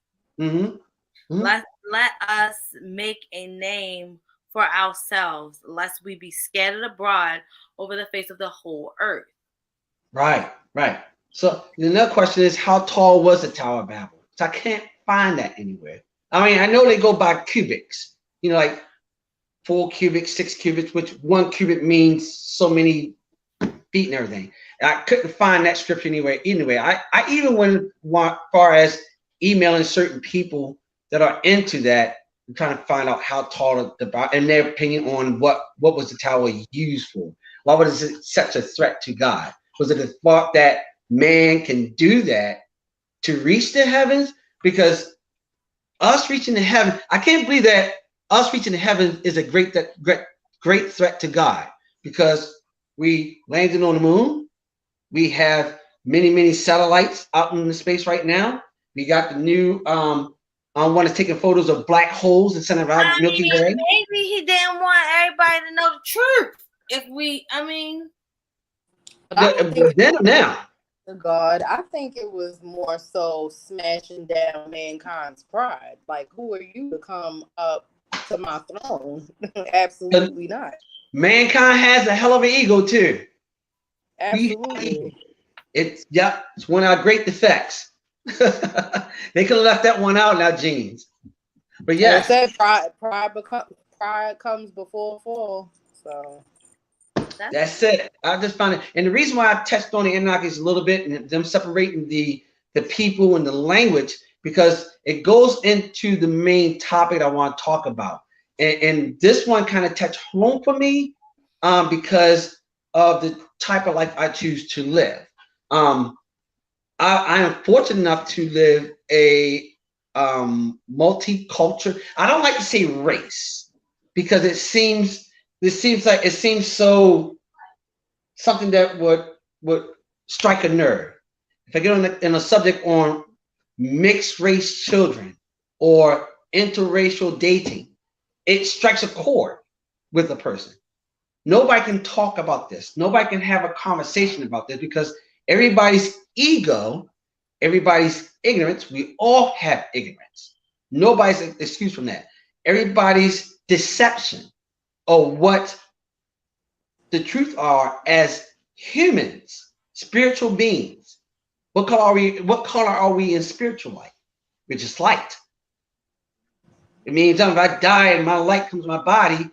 Let us make a name for ourselves, lest we be scattered abroad over the face of the whole earth. Right. So another question is, how tall was the Tower of Babel? So I can't find that anywhere. I mean, I know they go by cubics, like 4 cubits, 6 cubits, which 1 cubit means so many feet and everything. And I couldn't find that scripture anywhere. Anyway, I even went far as emailing certain people that are into that, and trying to find out how tall and their opinion on what was the tower used for. Why was it such a threat to God? Was it the thought that man can do that to reach the heavens? Because us reaching the heaven, I can't believe that us reaching the heaven is a great threat to God, because we landed on the moon. We have many satellites out in the space right now. We got the new one is taking photos of black holes and sending around the Milky Way. Maybe he didn't want everybody to know the truth. Now. God, I think it was more so smashing down mankind's pride. Like, who are you to come up to my throne? Absolutely not. Mankind has a hell of an ego too. Absolutely. It's one of our great defects. They could have left that one out in our genes. But yes, pride comes before fall. So that's it. I just found it, and the reason why I touched on the Anunnakis a little bit and them separating the people and the language, because it goes into the main topic I want to talk about, and this one kind of touched home for me, because of the type of life I choose to live. I am fortunate enough to live a multicultural. I don't like to say race, because it seems so something that would strike a nerve. If I get on a subject on mixed race children or interracial dating, it strikes a chord with a person. Nobody can talk about this. Nobody can have a conversation about this, because everybody's ego, everybody's ignorance, we all have ignorance. Nobody's excused from that. Everybody's deception of what the truth are as humans, spiritual beings. What color are we in spiritual light? We're just light. It means if I die and my light comes to my body,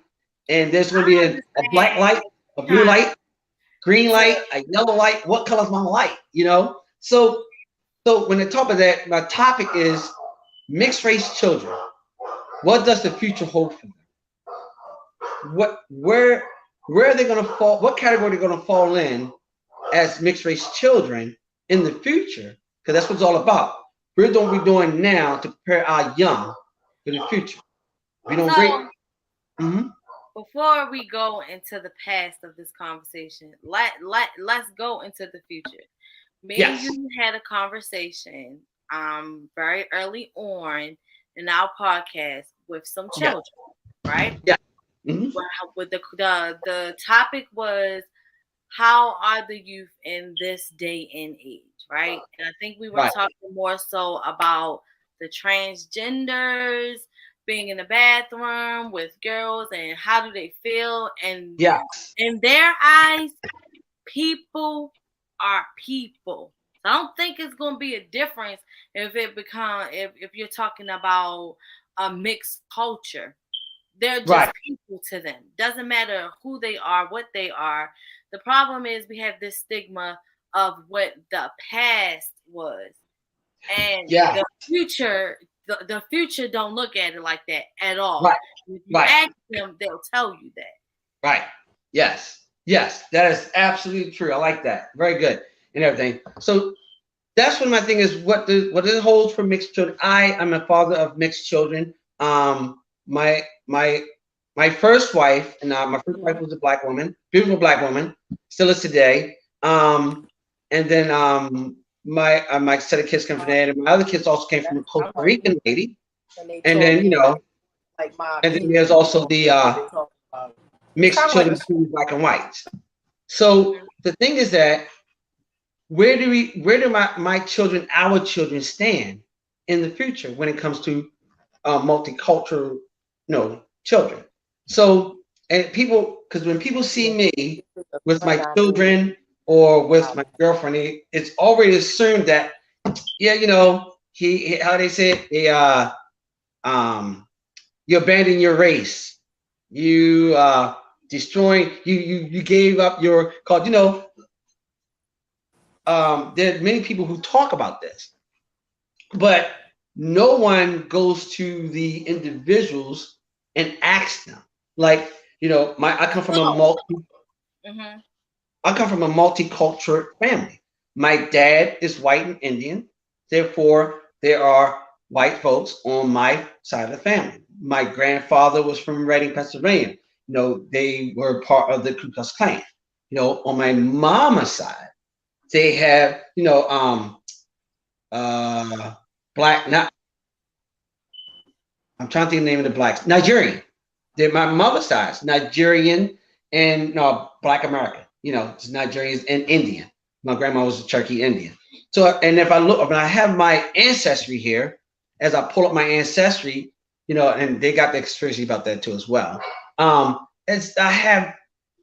and there's going to be a black light, a blue light, green light, a yellow light. What color is my light? So when I talk about that, my topic is mixed race children. What does the future hold for them? Where are they going to fall? What category are they going to fall in as mixed race children in the future? Because that's what it's all about. We're doing what we're doing now to prepare our young for the future. We don't Before we go into the past of this conversation, let's go into the future. Me and you had a conversation very early on in our podcast with some children, right? Yeah. With the topic was, how are the youth in this day and age, right? And I think we were talking more so about the transgenders being in the bathroom with girls and how do they feel, and in their eyes, people are people. So I don't think it's going to be a difference if you're talking about a mixed culture. They're just people to them. Doesn't matter who they are, what they are. The problem is we have this stigma of what the past was, and the future. The future don't look at it like that at all. Right. If you ask them, they'll tell you that. Right. Yes. That is absolutely true. I like that. Very good and everything. So that's what my thing is. What it holds for mixed children. I am a father of mixed children. My first wife, and my first wife was a black woman, beautiful black woman, still is today. And then my set of kids came from there, and my other kids also came from a Costa Rican lady. And then and then there's also the mixed children between black and white. So the thing is that where do my children, our children, stand in the future when it comes to multicultural children? So, and people, because when people see me with my children or with my girlfriend, it's already assumed that, yeah, you know, he how they say it, you abandon your race, you destroying, you gave up your cause. You know, there are many people who talk about this, but no one goes to the individuals and asks them. Like, you know, I come from a multicultural family. My dad is white and Indian, therefore there are white folks on my side of the family. My grandfather was from Reading, Pennsylvania. You know, they were part of the Ku Klux Klan. You know, on my mama's side, they have, you know, black, not, I'm trying to think of the name of the blacks, Nigerian. They're my mother's side, Nigerian and Black American. You know, it's Nigerians and Indian. My grandma was a Cherokee Indian. So, and if I look, when I have my ancestry here, as I pull up my ancestry, you know, and they got the conspiracy about that too as well. I have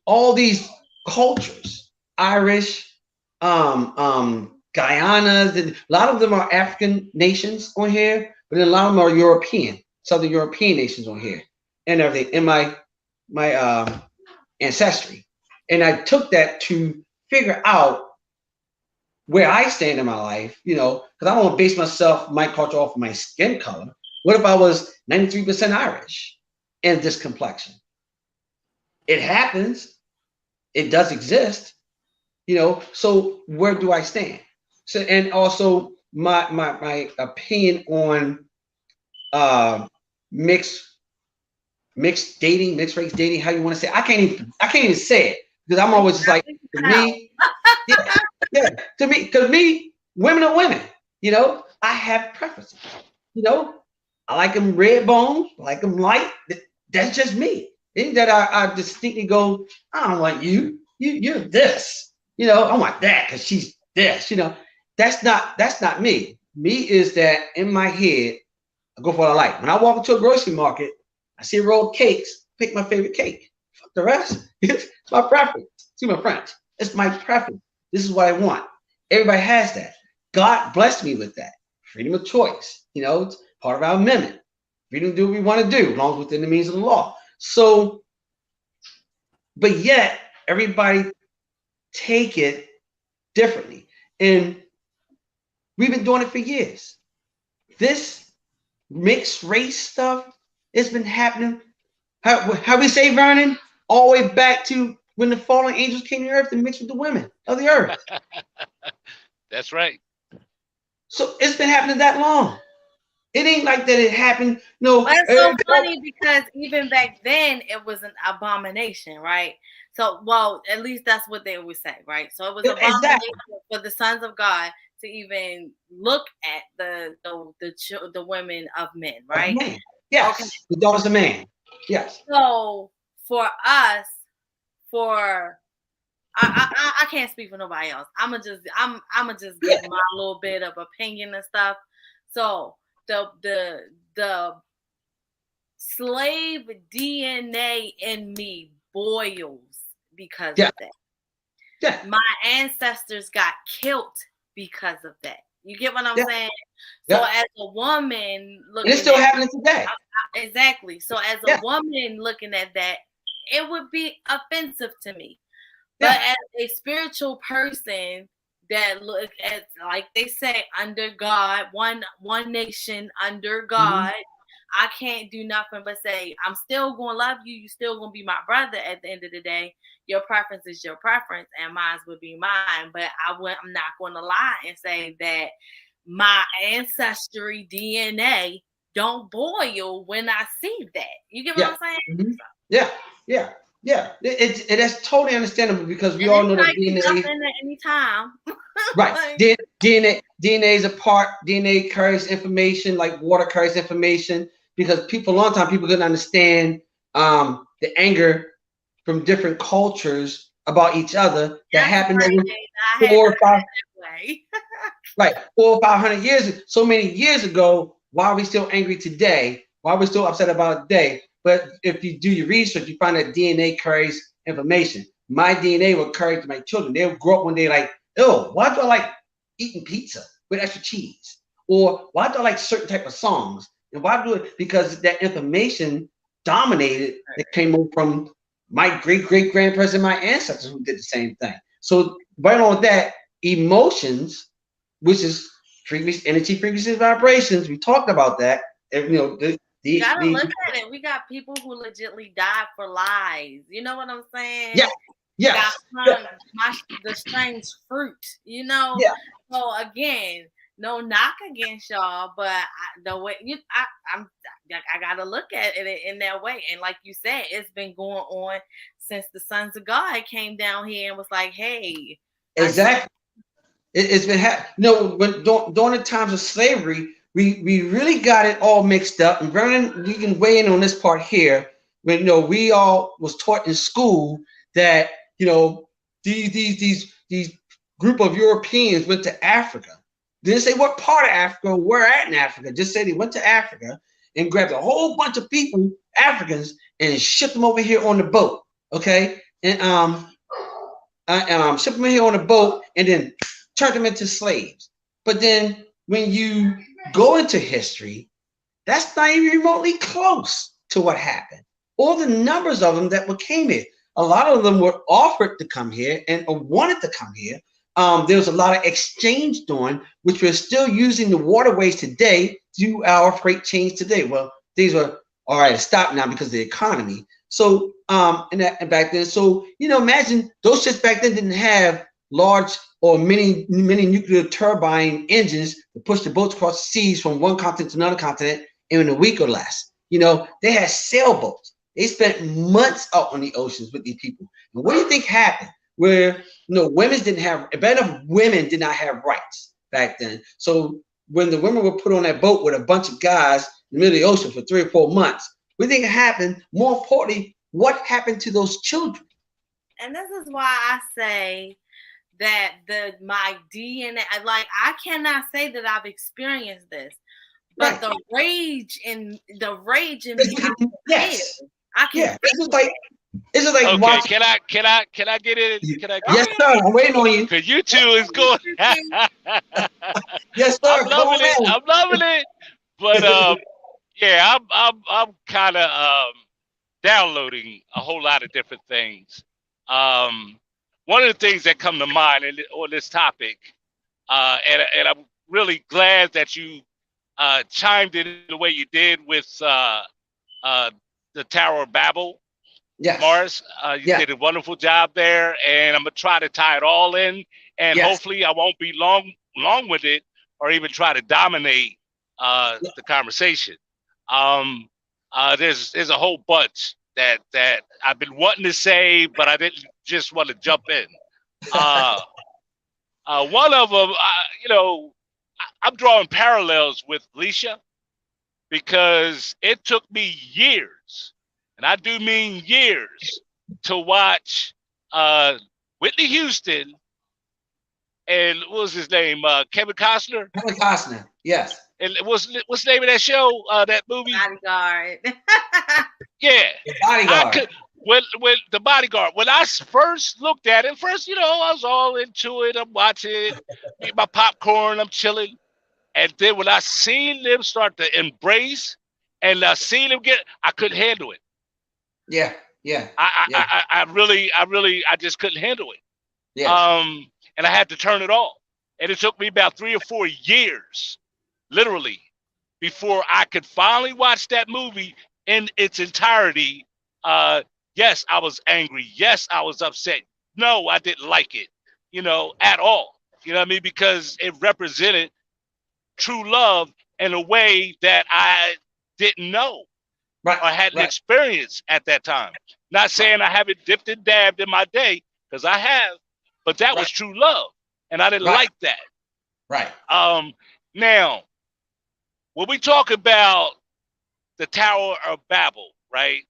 all these cultures, Irish, Guyana, a lot of them are African nations on here, but then a lot of them are European, Southern European nations on here, and everything in my ancestry. And I took that to figure out where I stand in my life, you know, because I don't want to base my culture off of my skin color. What if I was 93% Irish and this complexion? It happens. It does exist, you know. So where do I stand? So, and also my opinion on mixed dating, mixed race dating, how you want to say it. I can't even say it because I'm always just like, to me, yeah, to me, because me, women are women, you know. I have preferences, you know. I like them red bones, I like them light. That's just me. Ain't that I distinctly go, I don't want you. You're this, you know. I want that because she's this, you know. That's not me. Me is that in my head, I go for what I like. When I walk into a grocery market, I see a roll of cakes, pick my favorite cake. Fuck the rest. It's my preference. See my French. It's my preference. This is what I want. Everybody has that. God blessed me with that. Freedom of choice. You know, it's part of our amendment. Freedom to do what we want to do, as long as within the means of the law. So, but yet everybody take it differently. And we've been doing it for years. This mixed race stuff, it's been happening. How we say, Vernon, all the way back to when the fallen angels came to earth and mixed with the women of the earth. That's right. So it's been happening that long. It ain't like that it happened. No. Well, it's so funny because even back then it was an abomination, right? So, well, at least that's what they would say, right? So it was an abomination for the sons of God to even look at the women of men, right? Man. Yes. Okay. The daughters of man. Yes. So for us, I can't speak for nobody else. I'ma just give my little bit of opinion and stuff. So the slave DNA in me boils because of that. Yeah. My ancestors got killed because of that. You get what I'm saying? So as a woman looking, it's still happening today. Exactly. So as a woman looking at that, it would be offensive to me. But as a spiritual person that look at, like they say, under God, one nation under God, I can't do nothing but say, I'm still going to love you. You still going to be my brother at the end of the day. Your preference is your preference and mine would be mine. But I'm not going to lie and say that my ancestry DNA don't boil when I see that. You get what I'm saying? Mm-hmm. Yeah. It's totally understandable because we all know that DNA. At any time. Right. DNA is a part. DNA carries information like water carries information. Because a long time people couldn't understand the anger from different cultures about each other that happened over 4 or 5. Right, 400 or 500 years. So many years ago. Why are we still angry today? Why are we still upset about it today? But if you do your research, you find that DNA carries information. my DNA will carry to my children. They'll grow up one day like, oh, why do I like eating pizza with extra cheese? Or why do I like certain type of songs? And why do it? Because that information dominated that came over from my great-great-grandparents and my ancestors who did the same thing. So right on that, emotions, which is energy, frequencies, vibrations, we talked about that. And, you know, you gotta look at it. We got people who legitimately died for lies. You know what I'm saying? Yeah. Yeah. The strange fruit, you know? Yeah. So again, no knock against y'all, but the way I gotta look at it in that way. And like you said, it's been going on since the sons of God came down here and was like, hey. Exactly. It's been when during the times of slavery, we really got it all mixed up. And Vernon, you can weigh in on this part here. When we all was taught in school that these group of Europeans went to Africa. Didn't say what part of Africa or where at in Africa. Just say they went to Africa and grabbed a whole bunch of people, Africans, and shipped them over here on the boat. Okay, and shipped them here on the boat, and then turned them into slaves. But then when you go into history, that's not even remotely close to what happened. All the numbers of them that came here, a lot of them were offered to come here and wanted to come here. There was a lot of exchange done, which we're still using the waterways today to do our freight change today. Well, these were all right, stopped now because of the economy. So, and back then, so imagine those ships back then didn't have large or many nuclear turbine engines to push the boats across the seas from one continent to another continent in a week or less. They had sailboats. They spent months out on the oceans with these people. And what do you think happened? Where women did not have rights back then. So when the women were put on that boat with a bunch of guys in the middle of the ocean for 3 or 4 months, what do you think happened? More importantly, what happened to those children? And this is why I say that my DNA, like I cannot say that I've experienced this, but the rage in me, yes, I can. Yeah, it's just like okay, watching. Can I get in? Yes, sir. I'm waiting on you. Because you two is going. Yes, sir. I'm loving it. But yeah, I'm kind of downloading a whole lot of different things. One of the things that come to mind on this topic, and I'm really glad that you chimed in the way you did with the Tower of Babel. Yes. Morris, you did a wonderful job there, and I'm gonna try to tie it all in, and hopefully I won't be long with it or even try to dominate the conversation. There's a whole bunch that I've been wanting to say, but I didn't just want to jump in. One of them, I'm drawing parallels with Alicia because it took me years, and I do mean years, to watch Whitney Houston and what was his name? Kevin Costner. Kevin Costner, yes. And what's the name of that show? That movie? Bodyguard. Yeah. The Bodyguard. When the Bodyguard. When I first looked at it, I was all into it. I'm watching it, eat my popcorn, I'm chilling. And then when I seen them start to embrace and seen them I couldn't handle it. Yeah. I just couldn't handle it. Yeah. And I had to turn it off. And it took me about 3 or 4 years, literally, before I could finally watch that movie in its entirety. Yes, I was angry. Yes, I was upset. No, I didn't like it, at all. You know what I mean? Because it represented true love in a way that I didn't know or hadn't experienced at that time. Not saying I haven't dipped and dabbed in my day, because I have, but that was true love. And I didn't like that. Right. Now, when we talk about the Tower of Babel, right?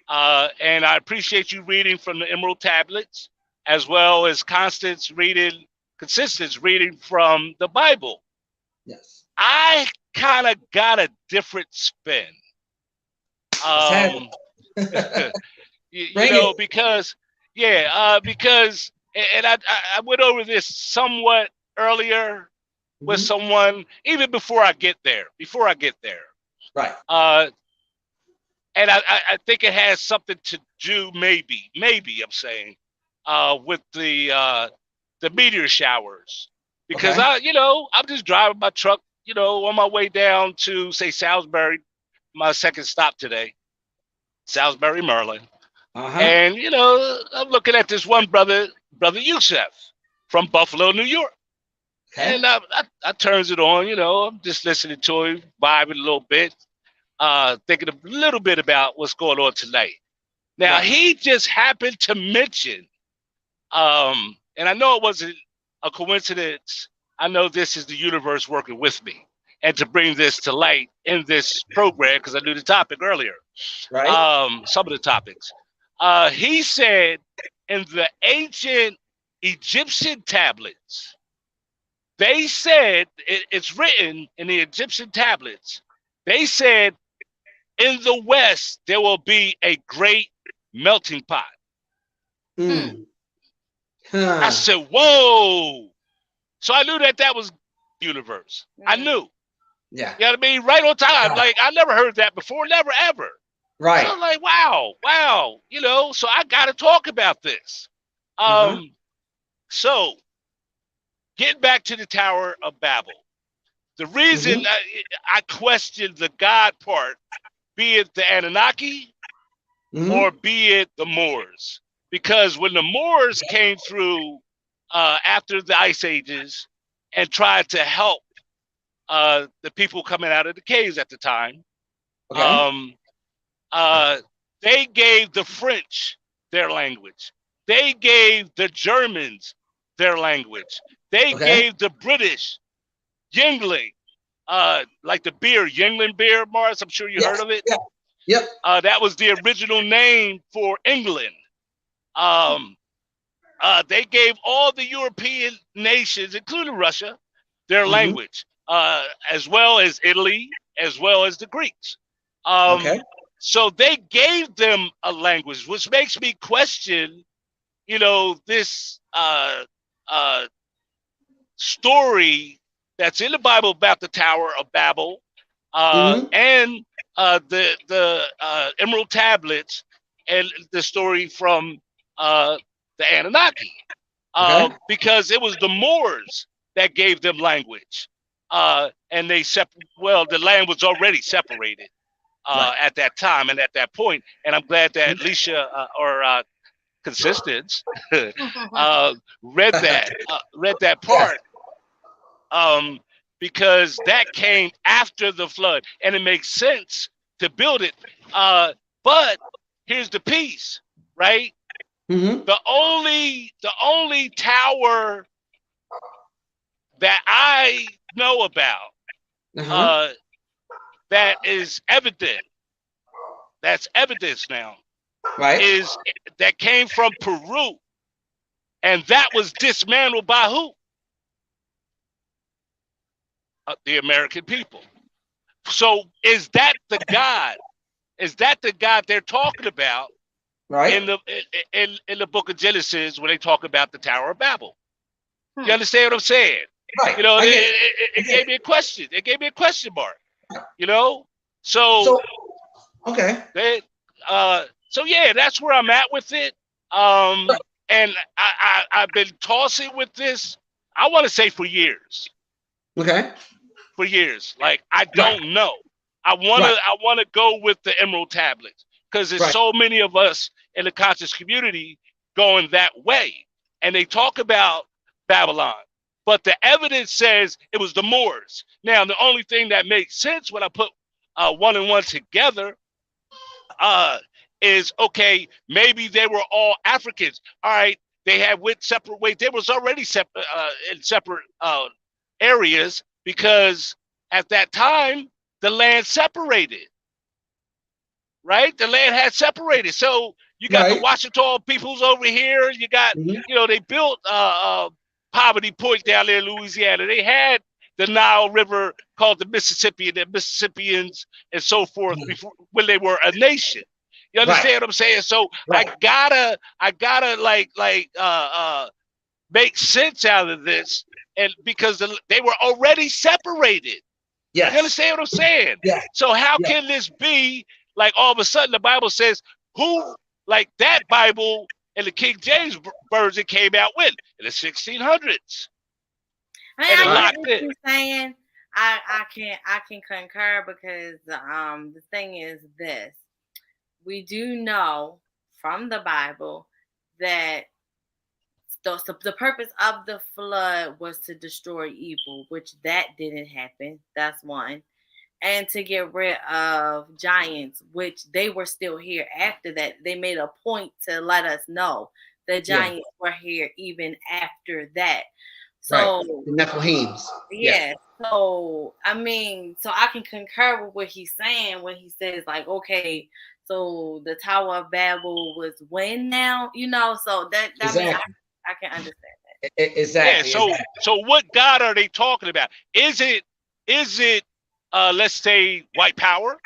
And I appreciate you reading from the Emerald Tablets, as well as Constance reading from the Bible. Yes. I kind of got a different spin. Because Yeah, because and I went over this somewhat earlier with someone even before I get there. Right. And I think it has something to do, maybe I'm saying, with the meteor showers, because I'm just driving my truck, on my way down to say Salisbury, my second stop today, Salisbury, Maryland, and I'm looking at this one brother Yusef from Buffalo, New York, and I turns it on, I'm just listening to him, vibing a little bit, thinking a little bit about what's going on tonight. Now, he just happened to mention, and I know it wasn't a coincidence. I know this is the universe working with me and to bring this to light in this program because I knew the topic earlier. Right. Some of the topics. He said in the ancient Egyptian tablets, they said, it's written in the Egyptian tablets, they said, in the West, there will be a great melting pot. I said, whoa. So I knew that was universe. I knew. Yeah. You know what I mean? Right on time. Like, I never heard that before. Never, ever. Right. So I'm like, wow. So I got to talk about this. So getting back to the Tower of Babel. The reason I question the God part, be it the Anunnaki or be it the Moors. Because when the Moors came through after the Ice Ages and tried to help the people coming out of the caves at the time, they gave the French their language. They gave the Germans their language. They gave the British Yingling, like the beer, Yingling beer, Mars. I'm sure you heard of it. Yep. That was the original name for England. They gave all the European nations, including Russia, their language, as well as Italy, as well as the Greeks. So they gave them a language, which makes me question, this story that's in the Bible about the Tower of Babel and the Emerald Tablets and the story from the Anunnaki, because it was the Moors that gave them language, and the land was already separated at that time and at that point. And I'm glad that Alicia or Consistence read that part, because that came after the flood, and it makes sense to build it. But here's the piece, right? The only tower that I know about that is evident, that's evidence now, is that came from Peru, and that was dismantled by who? The American people. So is that the God? Is that the God they're talking about? Right. In the book of Genesis, when they talk about the Tower of Babel. You understand what I'm saying? Right. It gave me a question. It gave me a question mark. So okay. So yeah, that's where I'm at with it. And I've been tossing with this, I want to say, for years. Okay. For years. Like, I don't know. I want to go with the Emerald Tablets, because there's so many of us in the conscious community going that way. And they talk about Babylon, but the evidence says it was the Moors. Now, the only thing that makes sense when I put one and one together is, okay, maybe they were all Africans. All right, they went separate ways. They was already in separate areas, because at that time, the land separated. Right? The land had separated. So you got the Washita peoples over here. You got, they built Poverty Point down there in Louisiana. They had the Nile River called the Mississippi, and the Mississippians and so forth before, when they were a nation. You understand what I'm saying? So I gotta make sense out of this, and because they were already separated. Yes. You understand what I'm saying? Yes. So how can this be like all of a sudden the Bible says who, like that Bible and the King James version came out when? In the 1600s. And I get what you're saying. I can concur because the thing is this. We do know from the Bible that the purpose of the flood was to destroy evil, which that didn't happen. That's one. And to get rid of giants, which they were still here after that. They made a point to let us know the giants were here even after that. So the Nephilims. Yeah. So I mean, so I can concur with what he's saying when he says like, okay, so the Tower of Babel was when now, so that exactly. means I can understand that. Exactly. Yeah. So what God are they talking about? Is it let's say white power?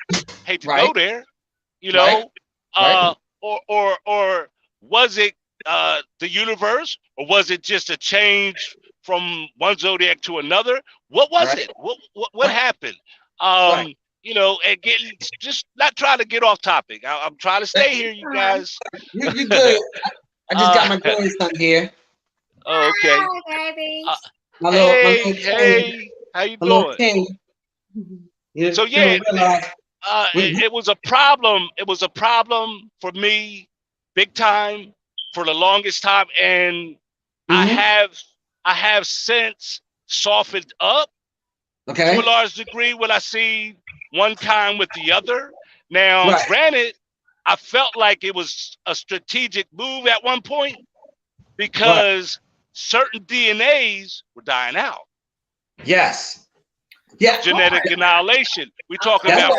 Hate to go there, or was it the universe, or was it just a change from one zodiac to another? What was it? What happened? And getting just not trying to get off topic. I'm trying to stay here, you guys. You good? I just got my grandson here. Oh, okay. Hi, baby. My little Hey, how you doing? So yeah, it was a problem. It was a problem for me, big time, for the longest time, and I have since softened up to a large degree when I see one kind with the other. Now, granted, I felt like it was a strategic move at one point because certain DNAs were dying out. Yes. Yeah. Genetic annihilation. We talking about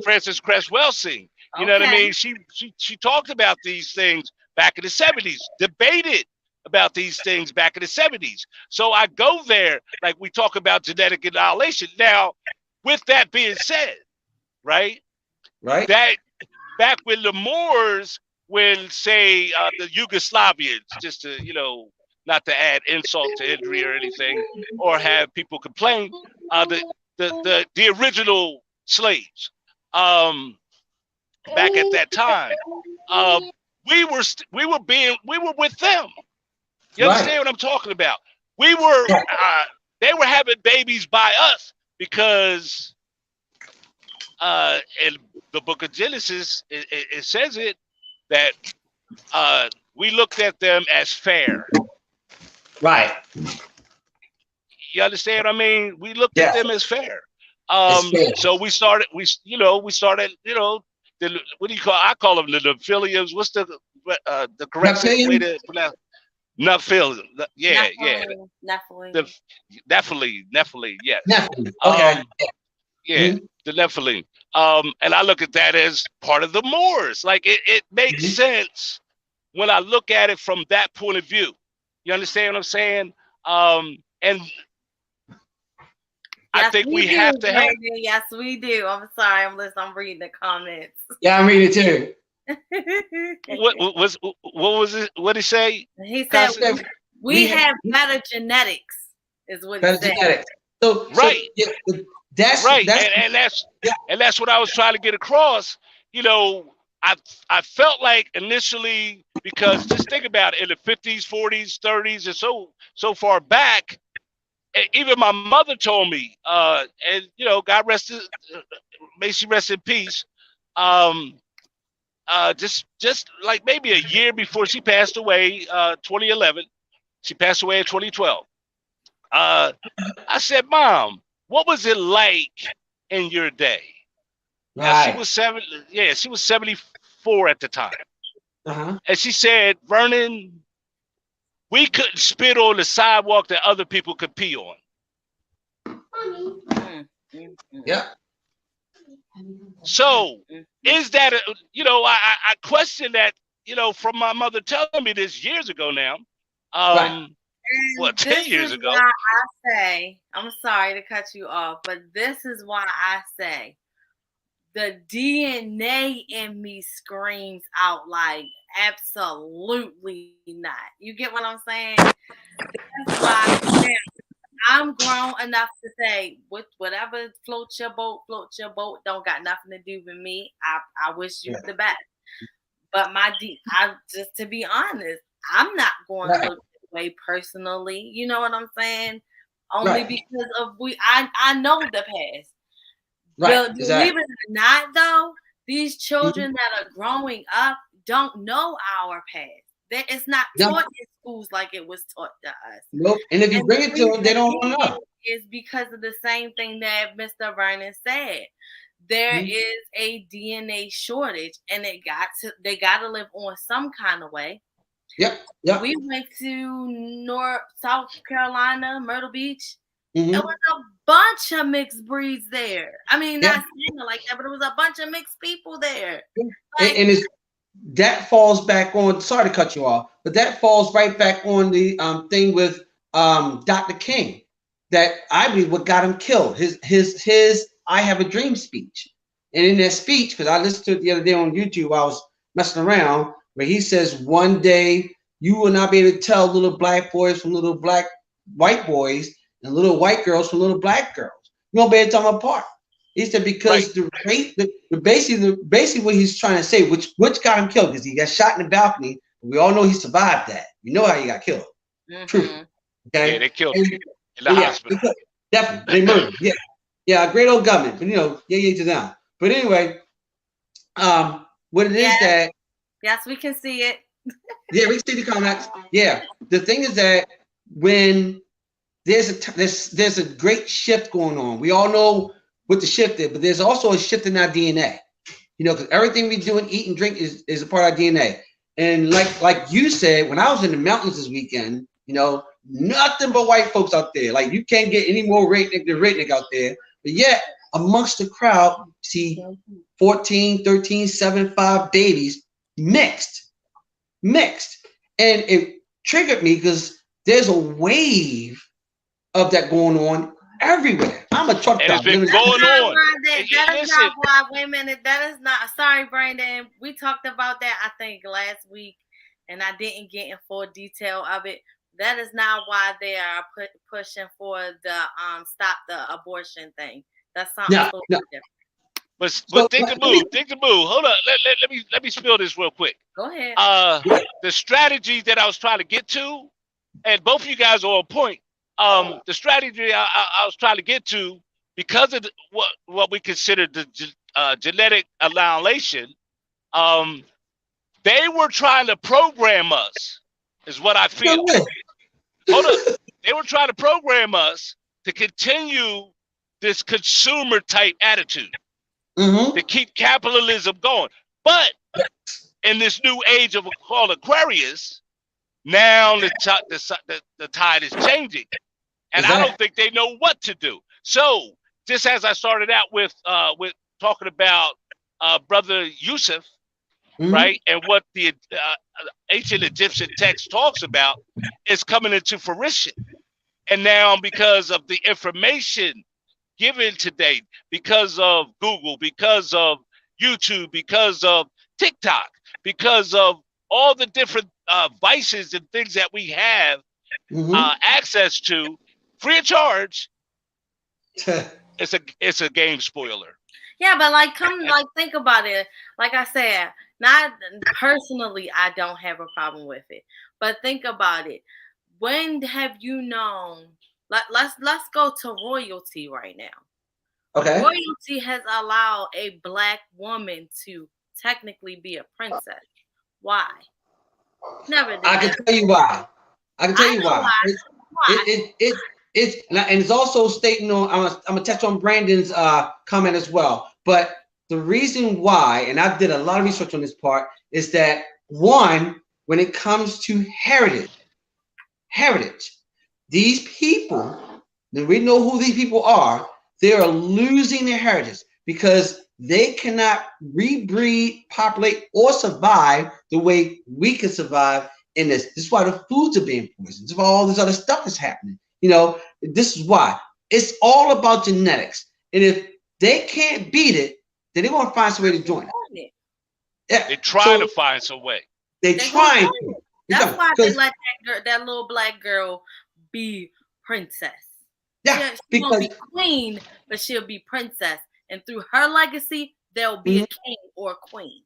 Frances Cress Welsing. You know what I mean? She talked about these things back in the 70s, debated about these things back in the 70s. So I go there, like we talk about genetic annihilation. Now, with that being said, right? That back when the Moors, when say the Yugoslavians, just to, not to add insult to injury or anything, or have people complain, the original slaves, back at that time, we were with them. You understand what I'm talking about? We were, they were having babies by us because, in the book of Genesis, it says that we looked at them as fair. Right. You understand what I mean? We looked at them as fair. So we started, what do you call? I call them the Nephilims. What's the correct way to pronounce? Nephilim. Yeah. Nephilim. Nephilim. Yes. Nephilim. Okay. The Nephilim. And I look at that as part of the Moors. Like it makes sense when I look at it from that point of view. You understand what I'm saying? And I think we have to have. Yes, we do. I'm sorry. I'm listening. I'm reading the comments. Yeah, I'm reading too. What was it? What did he say? He said we have better genetics. Is what he said. Genetics. So that's right, and that's what I was trying to get across. I felt like initially, because just think about it, in the 50s, 40s, 30s, and so far back, even my mother told me, and God rest, may she rest in peace. Just like maybe a year before she passed away, 2011, she passed away in 2012. I said, Mom, what was it like in your day? Right. She was 74 at the time. And she said, Vernon, we couldn't spit on the sidewalk that other people could pee on. Yeah. So is that, I question that, from my mother telling me this years ago now. 10 years ago. Why I say, I'm sorry to cut you off, but this is why I say the DNA in me screams out like, absolutely not. You get what I'm saying? That's why I'm grown enough to say, whatever floats your boat. Don't got nothing to do with me. I wish you the best. But just to be honest, I'm not going to look this way personally. You know what I'm saying? Only because of I know the past. Right. Believe it or not, though, these children that are growing up don't know our past. It's not taught in schools like it was taught to us. Nope. And if you bring it to them, they don't want to know. It's because of the same thing that Mr. Vernon said. There is a DNA shortage, and they got to live on some kind of way. Yep. We went to South Carolina, Myrtle Beach. Mm-hmm. There was a bunch of mixed breeds there. I mean, not saying it like that, but it was a bunch of mixed people there. Like, and that falls back on. Sorry to cut you off, but that falls right back on the thing with Dr. King. That I believe what got him killed. His I Have a Dream speech. And in that speech, because I listened to it the other day on YouTube, I was messing around, where he says, one day you will not be able to tell little black boys from little white boys and little white girls from little black girls. You won't be able to tell them apart. He said because basically what he's trying to say, which got him killed, because he got shot in the balcony. We all know he survived that. We know how he got killed. True. Okay. Yeah, they killed him in the hospital. Definitely, they murdered. Yeah, great old government. But yay to them. But anyway, what it is that yes, we can see it. Yeah, we can see the comments. Yeah, the thing is that when there's a great shift going on. We all know what the shift is, but there's also a shift in our DNA. Because everything we do and eat and drink is a part of our DNA. And like you said, when I was in the mountains this weekend, nothing but white folks out there. Like you can't get any more redneck than redneck out there. But yet, amongst the crowd, see 14, 13, 7, 5 babies mixed. And it triggered me because there's a wave of that going on everywhere. I'm a truck driver. It's been going on. That is not why. Wait a minute. That is not. Sorry, Brandon. We talked about that, I think, last week, and I didn't get in full detail of it. That is not why they are pushing for the stop the abortion thing. That's something totally different. But think the move. Hold on. Let me spill this real quick. Go ahead. The strategy that I was trying to get to, and both of you guys are on point. The strategy I was trying to get to, because of what we consider the genetic annihilation, they were trying to program us, is what I feel. Hold on. They were trying to program us to continue this consumer type attitude, to keep capitalism going. But in this new age of called Aquarius, now the tide is changing. And I don't think they know what to do. So just as I started out with talking about Brother Yusuf, right, and what the ancient Egyptian text talks about is coming into fruition. And now because of the information given today, because of Google, because of YouTube, because of TikTok, because of all the different vices and things that we have access to, free of charge, it's a game spoiler. Yeah, but think about it. Like I said, not personally, I don't have a problem with it. But think about it. When have you known? Let's go to royalty right now. Okay. Royalty has allowed a black woman to technically be a princess. Why? Never did. I can tell you why. And it's also stating on. I'm gonna touch on Brandon's comment as well. But the reason why, and I did a lot of research on this part, is that one, when it comes to heritage, these people, and we know who these people are, they are losing their heritage because they cannot rebreed, populate, or survive the way we can survive in this. This is why the foods are being poisoned. This is why all this other stuff is happening. This is why. It's all about genetics. And if they can't beat it, then they're gonna find some way to join it. Yeah, they're trying to find some way. They're trying. That's why they let that little black girl be princess. Yeah, she won't be queen, but she'll be princess, and through her legacy, there'll be a king or a queen.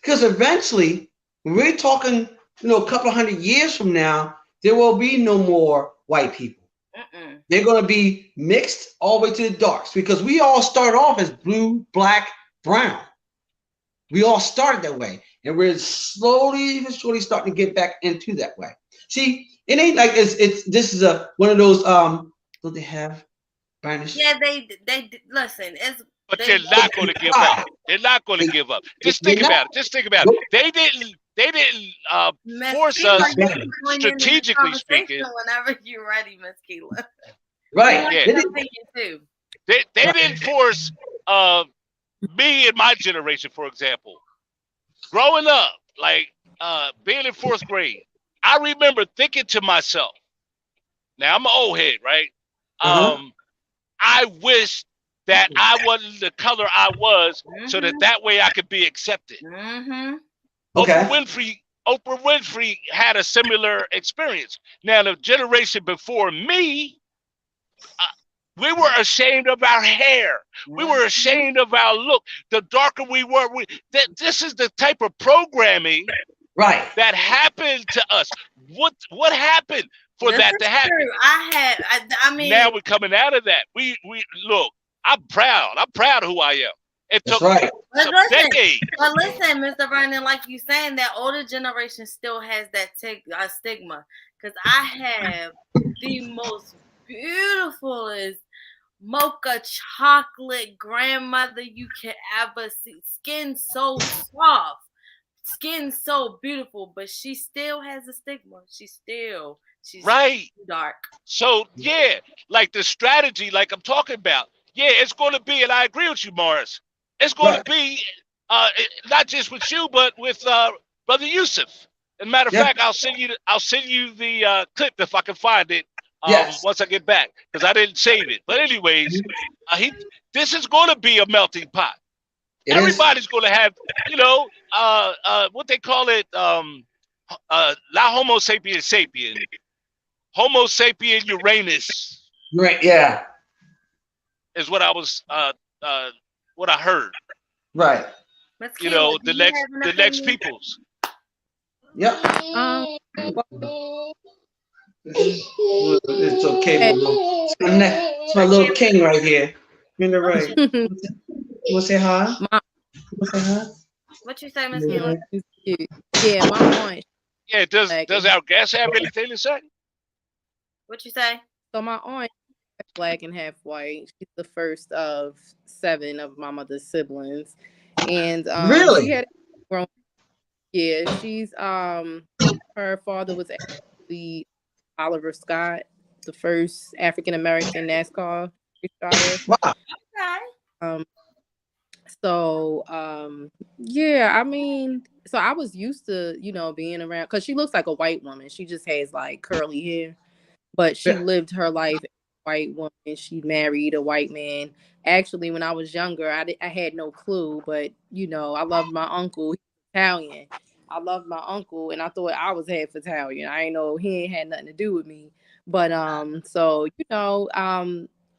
Because eventually, when we're talking, a couple of 100 years from now, there will be no more white people. They're going to be mixed all the way to the darks, because we all start off as blue, black, brown. We all started that way, and we're slowly starting to get back into that way. See, it ain't like this is one of those what they have, Brandis? Yeah, they listen. But they're not going to give up. They're not going to give up. Just think about it. They didn't force us, strategically speaking. Whenever you're ready, Miss Keela. Right. Yeah. They didn't force me and my generation, for example. Growing up, like being in 4th grade, I remember thinking to myself, now I'm an old head, right? I wish that I wasn't the color I was, so that way I could be accepted. Okay. Oprah Winfrey had a similar experience. Now, the generation before me, we were ashamed of our hair. We were ashamed of our look. The darker we were, this is the type of programming that happened to us. What happened for that to happen? True. I mean, now we're coming out of that. We look. I'm proud of who I am. It took some decades. But listen, Mr. Vernon, like you saying, that older generation still has that stigma. Because I have the most beautifulest mocha chocolate grandmother you can ever see. Skin so soft, skin so beautiful, but she still has a stigma. She's right. Dark. So yeah, like the strategy, like I'm talking about. Yeah, it's going to be, and I agree with you, Morris. It's going to be not just with you, but with Brother Yusuf. As a matter of fact, I'll send you the clip if I can find it. Once I get back, because I didn't save it. But anyways, this is going to be a melting pot. Everybody's going to have, what they call it, la Homo sapien sapien, Homo sapien Uranus. Right. Yeah. Is what I was, what I heard. Right. The next peoples. Yep. It's okay, it's my little king right here. In the right. You want to say hi? What you say, Miss Keela? Yeah, my aunt. Yeah, does our guest have anything to say? What you say? So my aunt, black and half white. She's the first of 7 of my mother's siblings, and really, she had grown. Yeah, she's her father was actually Oliver Scott, the first African American NASCAR driver. Wow. Yeah, I mean, so I was used to being around, because she looks like a white woman. She just has like curly hair, but she lived her life as a white woman. She married a white man. Actually, when I was younger, I had no clue, but I loved my uncle. He's Italian. I loved my uncle, and I thought I was half Italian. I ain't know he ain't had nothing to do with me. But a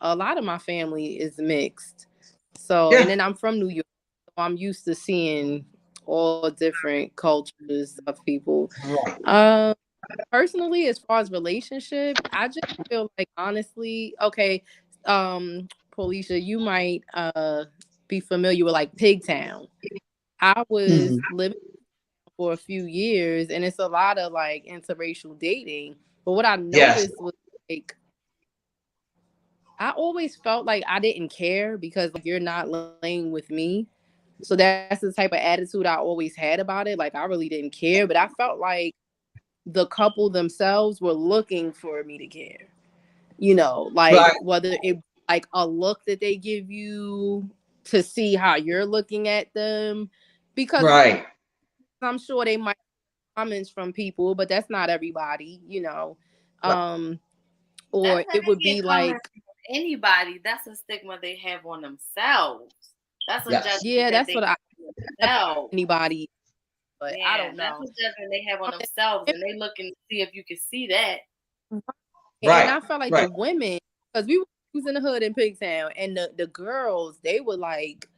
lot of my family is mixed. So and then I'm from New York, so I'm used to seeing all different cultures of people. Personally, as far as relationship, I just feel like, honestly, okay, Policia, you might be familiar with like Pigtown. I was living for a few years, and it's a lot of like interracial dating. But what I noticed was like, I always felt like I didn't care, because like, you're not laying with me. So that's the type of attitude I always had about it. Like, I really didn't care, but I felt like the couple themselves were looking for me to care. Whether it like a look that they give you to see how you're looking at them, because I'm sure they might have comments from people, but that's not everybody, or it would be like anybody. That's a stigma they have on themselves. That's a Yes. judgment. Yeah, that's what I No. anybody, but Yeah, I don't that's know. a judgment they have on themselves, and they looking to see if you can see that. Right. And I felt like Right. the women, because we was in the hood in Pigtown, and the girls, they were like,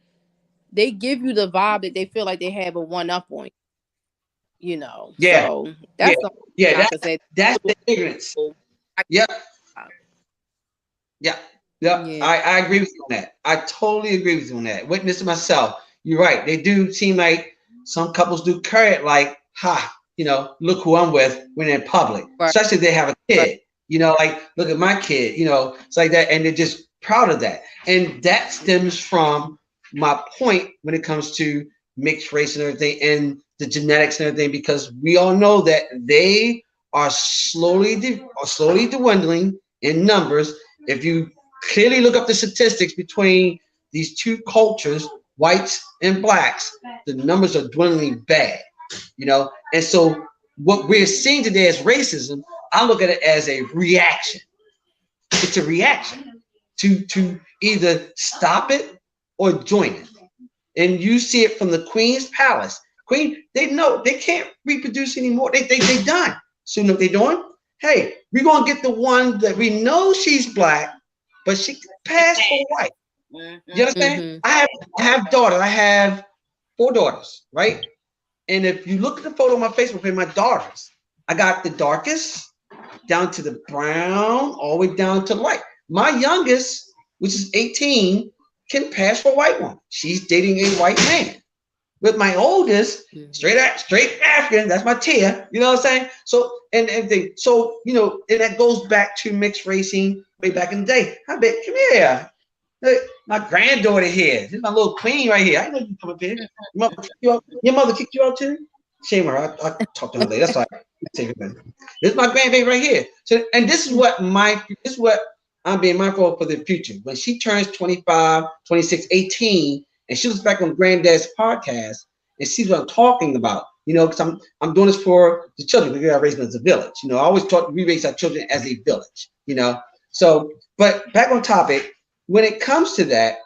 they give you the vibe that they feel like they have a one up on you. You know, Yeah. so that's the Yeah. I could say. That's the ignorance. Yep. Yeah. Yep. Yeah. I agree with you on that. I totally agree with you on that. Witness it myself. You're right. They do seem like some couples do carry it like, ha, look who I'm with when in public. Right. Especially if they have a kid. Like, look at my kid, it's like that. And they're just proud of that. And that stems from my point when it comes to mixed race and everything and the genetics and everything, because we all know that they are slowly dwindling in numbers. If you clearly look up the statistics between these two cultures, whites and blacks, the numbers are dwindling bad, and so what we're seeing today as racism, I look at it as a reaction. It's a reaction to either stop it or join it. And you see it from the Queen's palace. Queen, they know they can't reproduce anymore. They done. So you know what they're doing? Hey, we're gonna get the one that we know she's black, but she passed for white. You understand? Mm-hmm. I have daughters. I have 4 daughters, right? And if you look at the photo on my Facebook page, my daughters, I got the darkest down to the brown, all the way down to light. My youngest, which is 18, can pass for a white woman. She's dating a white man. With my oldest, straight African, that's my Tia, you know what I'm saying? So, and everything. So, and that goes back to mixed racing way back in the day. I bet, come here. Look, my granddaughter here. This is my little queen right here. I know you come up here. Your mother kicked you out too? Shame her. I talked to her later. That's why this is my grandbaby right here. So, and this is what I'm being mindful for the future. When she turns 25, 26, 18, and she looks back on Granddad's podcast and sees what I'm talking about, because I'm doing this for the children. We got raised as a village. I always talk, we raise our children as a village, So, but back on topic, when it comes to that,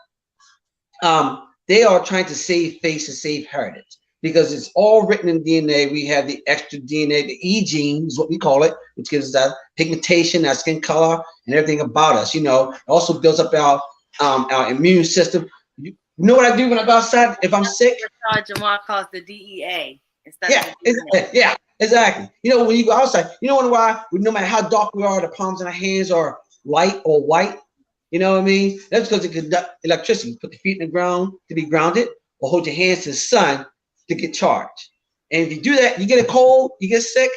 they are trying to save face and save heritage because it's all written in DNA. We have the extra DNA, the E gene is what we call it, which gives us that pigmentation, our skin color, and everything about us. It also builds up our immune system. You know what I do when I go outside if I'm sick? Jamal calls the DEA. Yeah, exactly. When you go outside, why? No matter how dark we are, the palms in our hands are light or white. You know what I mean? That's because it conducts electricity. Put the feet in the ground to be grounded, or hold your hands to the sun to get charged. And if you do that, you get a cold, you get sick,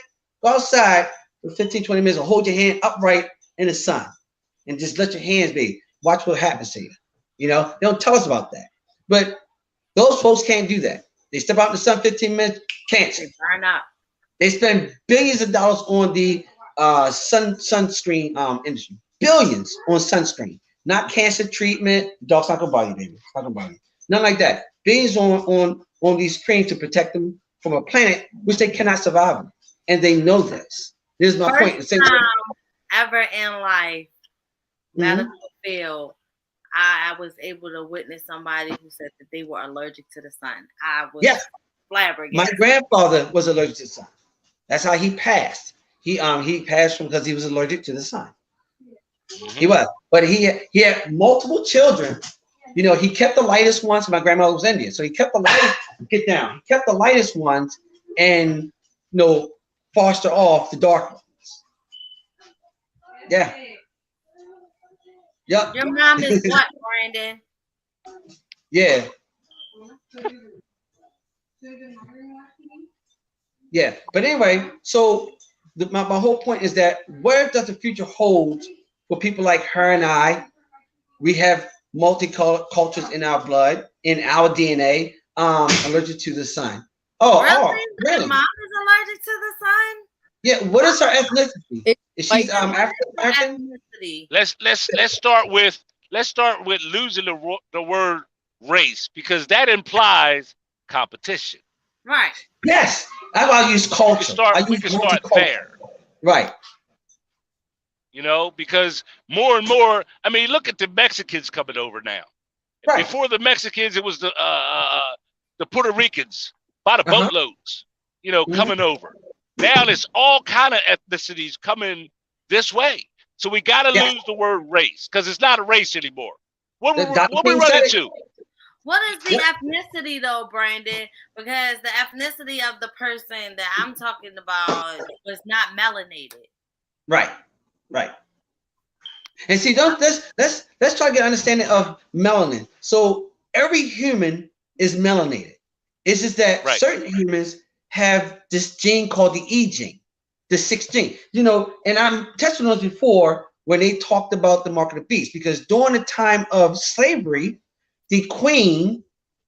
go outside for 15, 20 minutes and hold your hand upright in the sun. And just let your hands be. Watch what happens to you. They don't tell us about that. But those folks can't do that. They step out in the sun 15 minutes, cancer. They burn up. They spend billions of dollars on the sunscreen industry. Billions on sunscreen. Not cancer treatment. Dog's not gonna bother you, baby. It's not gonna bother you. Nothing like that. Billions on these creams to protect them from a planet which they cannot survive on. And they know this. This is my point. First time ever in life, medical field, I was able to witness somebody who said that they were allergic to the sun. I was flabbergasted. My grandfather was allergic to the sun. That's how he passed. He passed because he was allergic to the sun. He was, but he had multiple children. He kept the lightest ones. My grandmother was Indian, so he kept the lightest. Get down. He kept the lightest ones, and foster off the dark ones. Yeah. Yep. Your mom is what, Brandon? Yeah. Yeah. But anyway, so my whole point is that where does the future hold for people like her and I? We have multicultures in our blood, in our DNA, allergic to the sun. Really? Your mom is allergic to the sun? Yeah. What is her ethnicity? Is she African American? Let's start with losing the word race, because that implies competition. Right. Yes. That's why I use culture. We can start there. Right. Because more and more, look at the Mexicans coming over now. Right. Before the Mexicans, it was the Puerto Ricans by the boatloads, coming over. Now it's all kind of ethnicities coming this way. So we got to lose the word race because it's not a race anymore. What we run into? What is the ethnicity though, Brandon? Because the ethnicity of the person that I'm talking about was not melanated. Right. And see, let's try to get an understanding of melanin. So every human is melanated. It's just that certain humans have this gene called the E gene, the 6th gene. And I'm touching on this before when they talked about the mark of the beast, because during the time of slavery, the Queen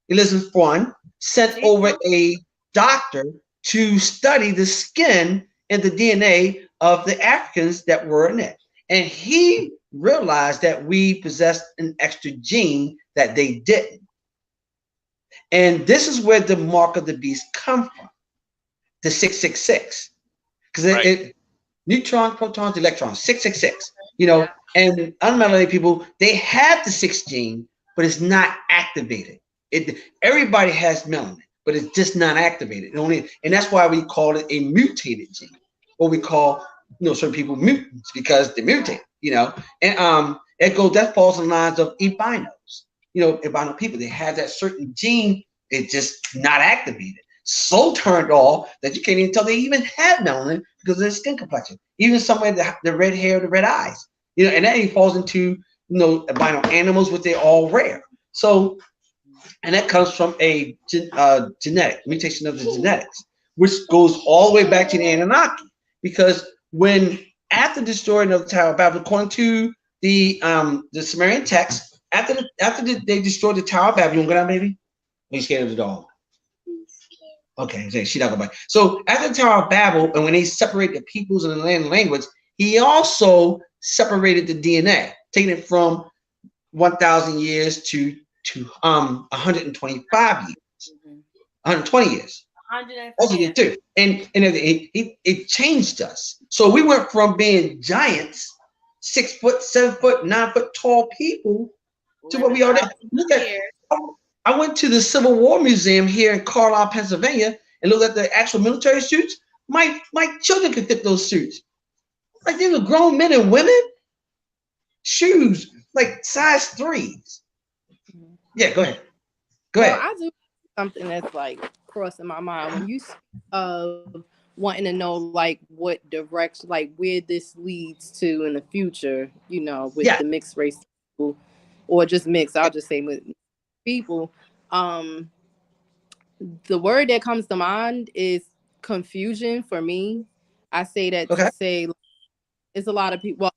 Elizabeth I sent over a doctor to study the skin and the DNA of the Africans that were in it. And he realized that we possessed an extra gene that they didn't. And this is where the mark of the beast comes from, the 666. Because it neutrons, protons, electrons, 666. And unmelanated people, they have the 6th gene, but it's not activated. Everybody has melanin, but it's just not activated. And that's why we call it a mutated gene, or we call certain people mutants because they mutate. And that falls in the lines of albinos. Albino people, they have that certain gene, it's just not activated. So turned off that you can't even tell they even have melanin because of their skin complexion. Even somewhere the red hair, the red eyes. And that even falls into albino animals, which they're all rare. So, and that comes from a genetic mutation of the genetics, which goes all the way back to the Anunnaki. Because after destroying the Tower of Babel, according to the Sumerian text, after they destroyed the Tower of Babel, you want to go down, baby? Are you scared of the dog? Okay, she's not gonna bite. So after the Tower of Babel, and when they separate the peoples and the land and language, he also separated the DNA, taking it from 1,000 years to 125 years, 120 years. 150 Also did too, and it changed us. So we went from being giants, 6 foot, 7 foot, 9 foot tall people to what we are now. Look at. I went to the Civil War Museum here in Carlisle, Pennsylvania, and looked at the actual military suits. My children could fit those suits. Like they were grown men and women. Shoes like size 3s. Yeah, go ahead. Well, I do something that's like crossing my mind when you speak of wanting to know like what direction, like where this leads to in the future. With the mixed race people, or just mixed. I'll just say with people. The word that comes to mind is confusion for me. I say that to say it's a lot of people. Well,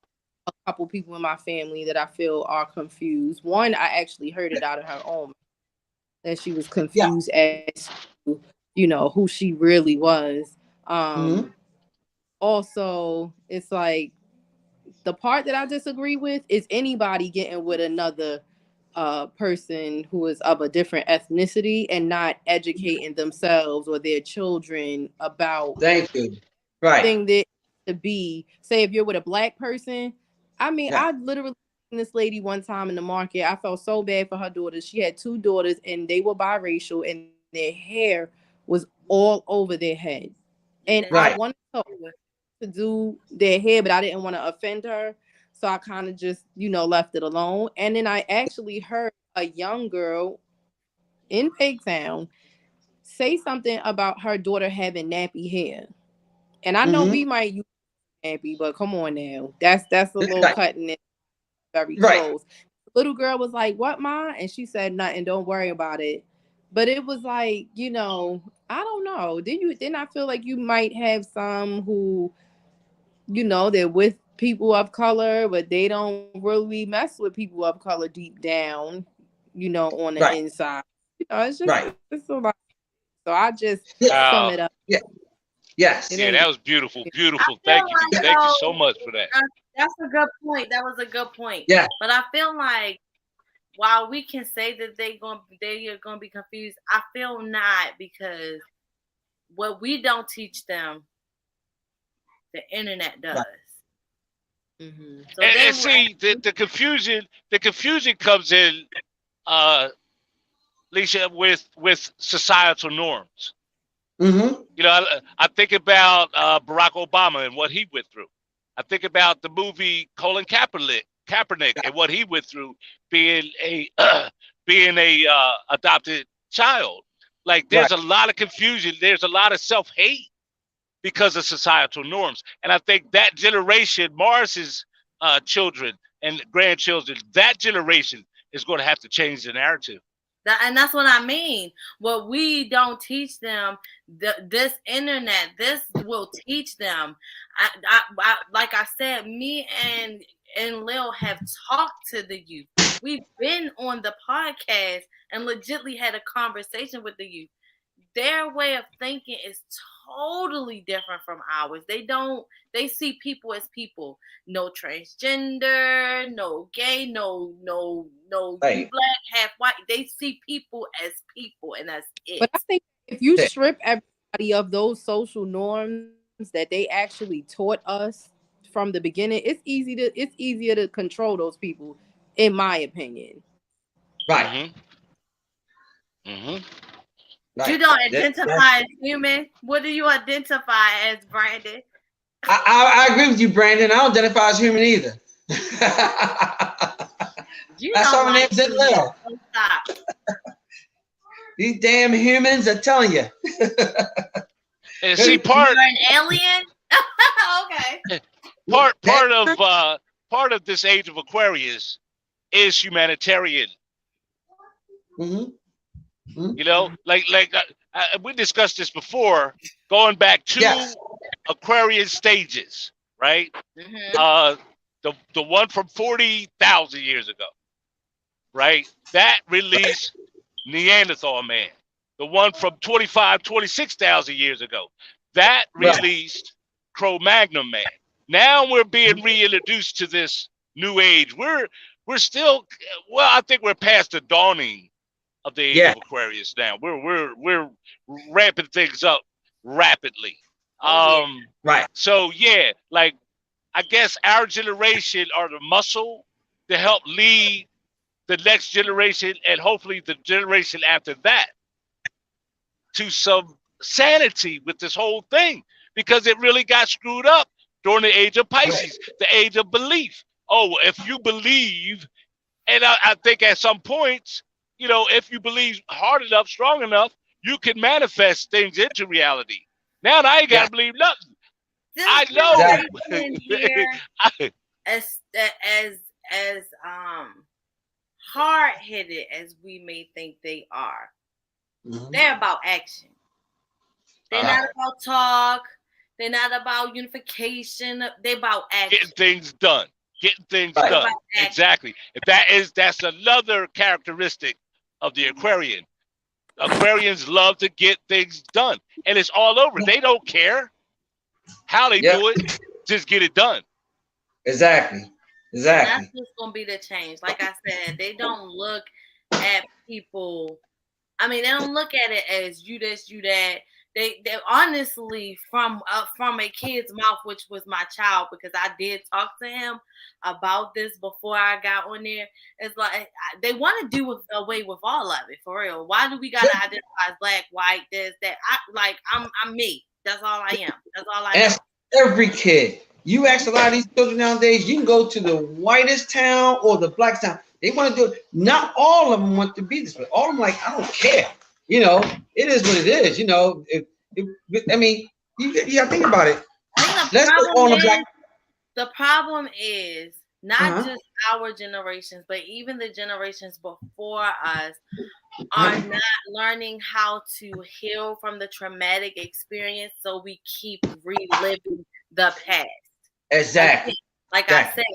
a couple people in my family that I feel are confused. One, I actually heard it out of her own that she was confused as to, who she really was. Also, it's like the part that I disagree with is anybody getting with another person who is of a different ethnicity and not educating themselves or their children about thing that to be. Say if you're with a black person, I mean, I literally seen this lady one time in the market. I felt so bad for her daughters. She had 2 daughters and they were biracial and their hair was all over their head. And I wanted to do their hair, but I didn't want to offend her. So I kind of just, left it alone. And then I actually heard a young girl in Pigtown say something about her daughter having nappy hair. And I know we might use nappy, but come on now. That's a little cutting it very close. The little girl was like, "What, Ma?" And she said, "Nothing, don't worry about it." But it was like, I don't know. Didn't I feel like you might have some who, they're with people of color, but they don't really mess with people of color deep down, on the inside. It's just it's a lot. So I just sum it up. Yes. Yeah, that was beautiful. Beautiful. Thank you. Thank you so much for that. That's a good point. That was a good point. Yeah. But I feel like while we can say that they're gonna be confused, I feel not, because what we don't teach them, the internet does. So and see, the confusion comes in Alicia, with societal norms. Mm-hmm. You know, I think about Barack Obama and what he went through. I think about the movie Colin Kaepernick and what he went through being a adopted child. Like, there's a lot of confusion. There's a lot of self-hate because of societal norms. And I think that generation, Morris's children and grandchildren, that generation is going to have to change the narrative. And that's what I mean. What we don't teach them, this internet, this will teach them. I like I said, me and Lil have talked to the youth. We've been on the podcast and legitimately had a conversation with the youth. Their way of thinking is totally different from ours. They see people as people. No transgender, no gay, no Right. you black, half white. They see people as people, and that's it. But I think if you strip everybody of those social norms that they actually taught us from the beginning, it's easier to control those people, in my opinion. Right. Mm-hmm. Right. You don't identify as human. What do you identify as, Brandon? I agree with you, Brandon. I don't identify as human either. That's all my name's in Lil. Stop. These damn humans are telling you. And see, You're an alien? Okay. Part of this age of Aquarius is humanitarian. Mm-hmm. You know, like we discussed this before, going back to Aquarian stages, right? Mm-hmm. The one from 40,000 years ago, right? That released Neanderthal man. The one from 26,000 years ago, that released Cro-Magnon man. Now we're being reintroduced to this new age. We're still, well, I think we're past the dawning of the age of Aquarius now. We're ramping things up rapidly. Right. So yeah, like, I guess our generation are the muscle to help lead the next generation and hopefully the generation after that to some sanity with this whole thing, because it really got screwed up during the age of Pisces, the age of belief. Oh, if you believe, and I think at some points, you know, if you believe hard enough, strong enough, you can manifest things into reality. Now I ain't gotta believe nothing. I know. As hard-headed as we may think they are, they're about action. They're not about talk. They're not about unification. They're about action. Getting things done. Done. Exactly. That's another characteristic of the Aquarian. Aquarians love to get things done, and it's all over. They don't care how they do it; just get it done. Exactly. And that's just gonna be the change. Like I said, they don't look at people. I mean, they don't look at it as you this, you that. They honestly, from a kid's mouth, which was my child, because I did talk to him about this before I got on there. It's like they want to do away with all of it, for real. Why do we gotta identify as black, white, this, that? I'm me. That's all I am. That's all I am. Ask every kid. You ask a lot of these children nowadays, you can go to the whitest town or the blackest town. They want to do it. Not all of them want to be this way. All of them like, I don't care. You know, it is what it is. You know, I mean, you got to think about it. Let's go on the black. The problem is not just our generations, but even the generations before us are not learning how to heal from the traumatic experience, so we keep reliving the past. Exactly. Like I said,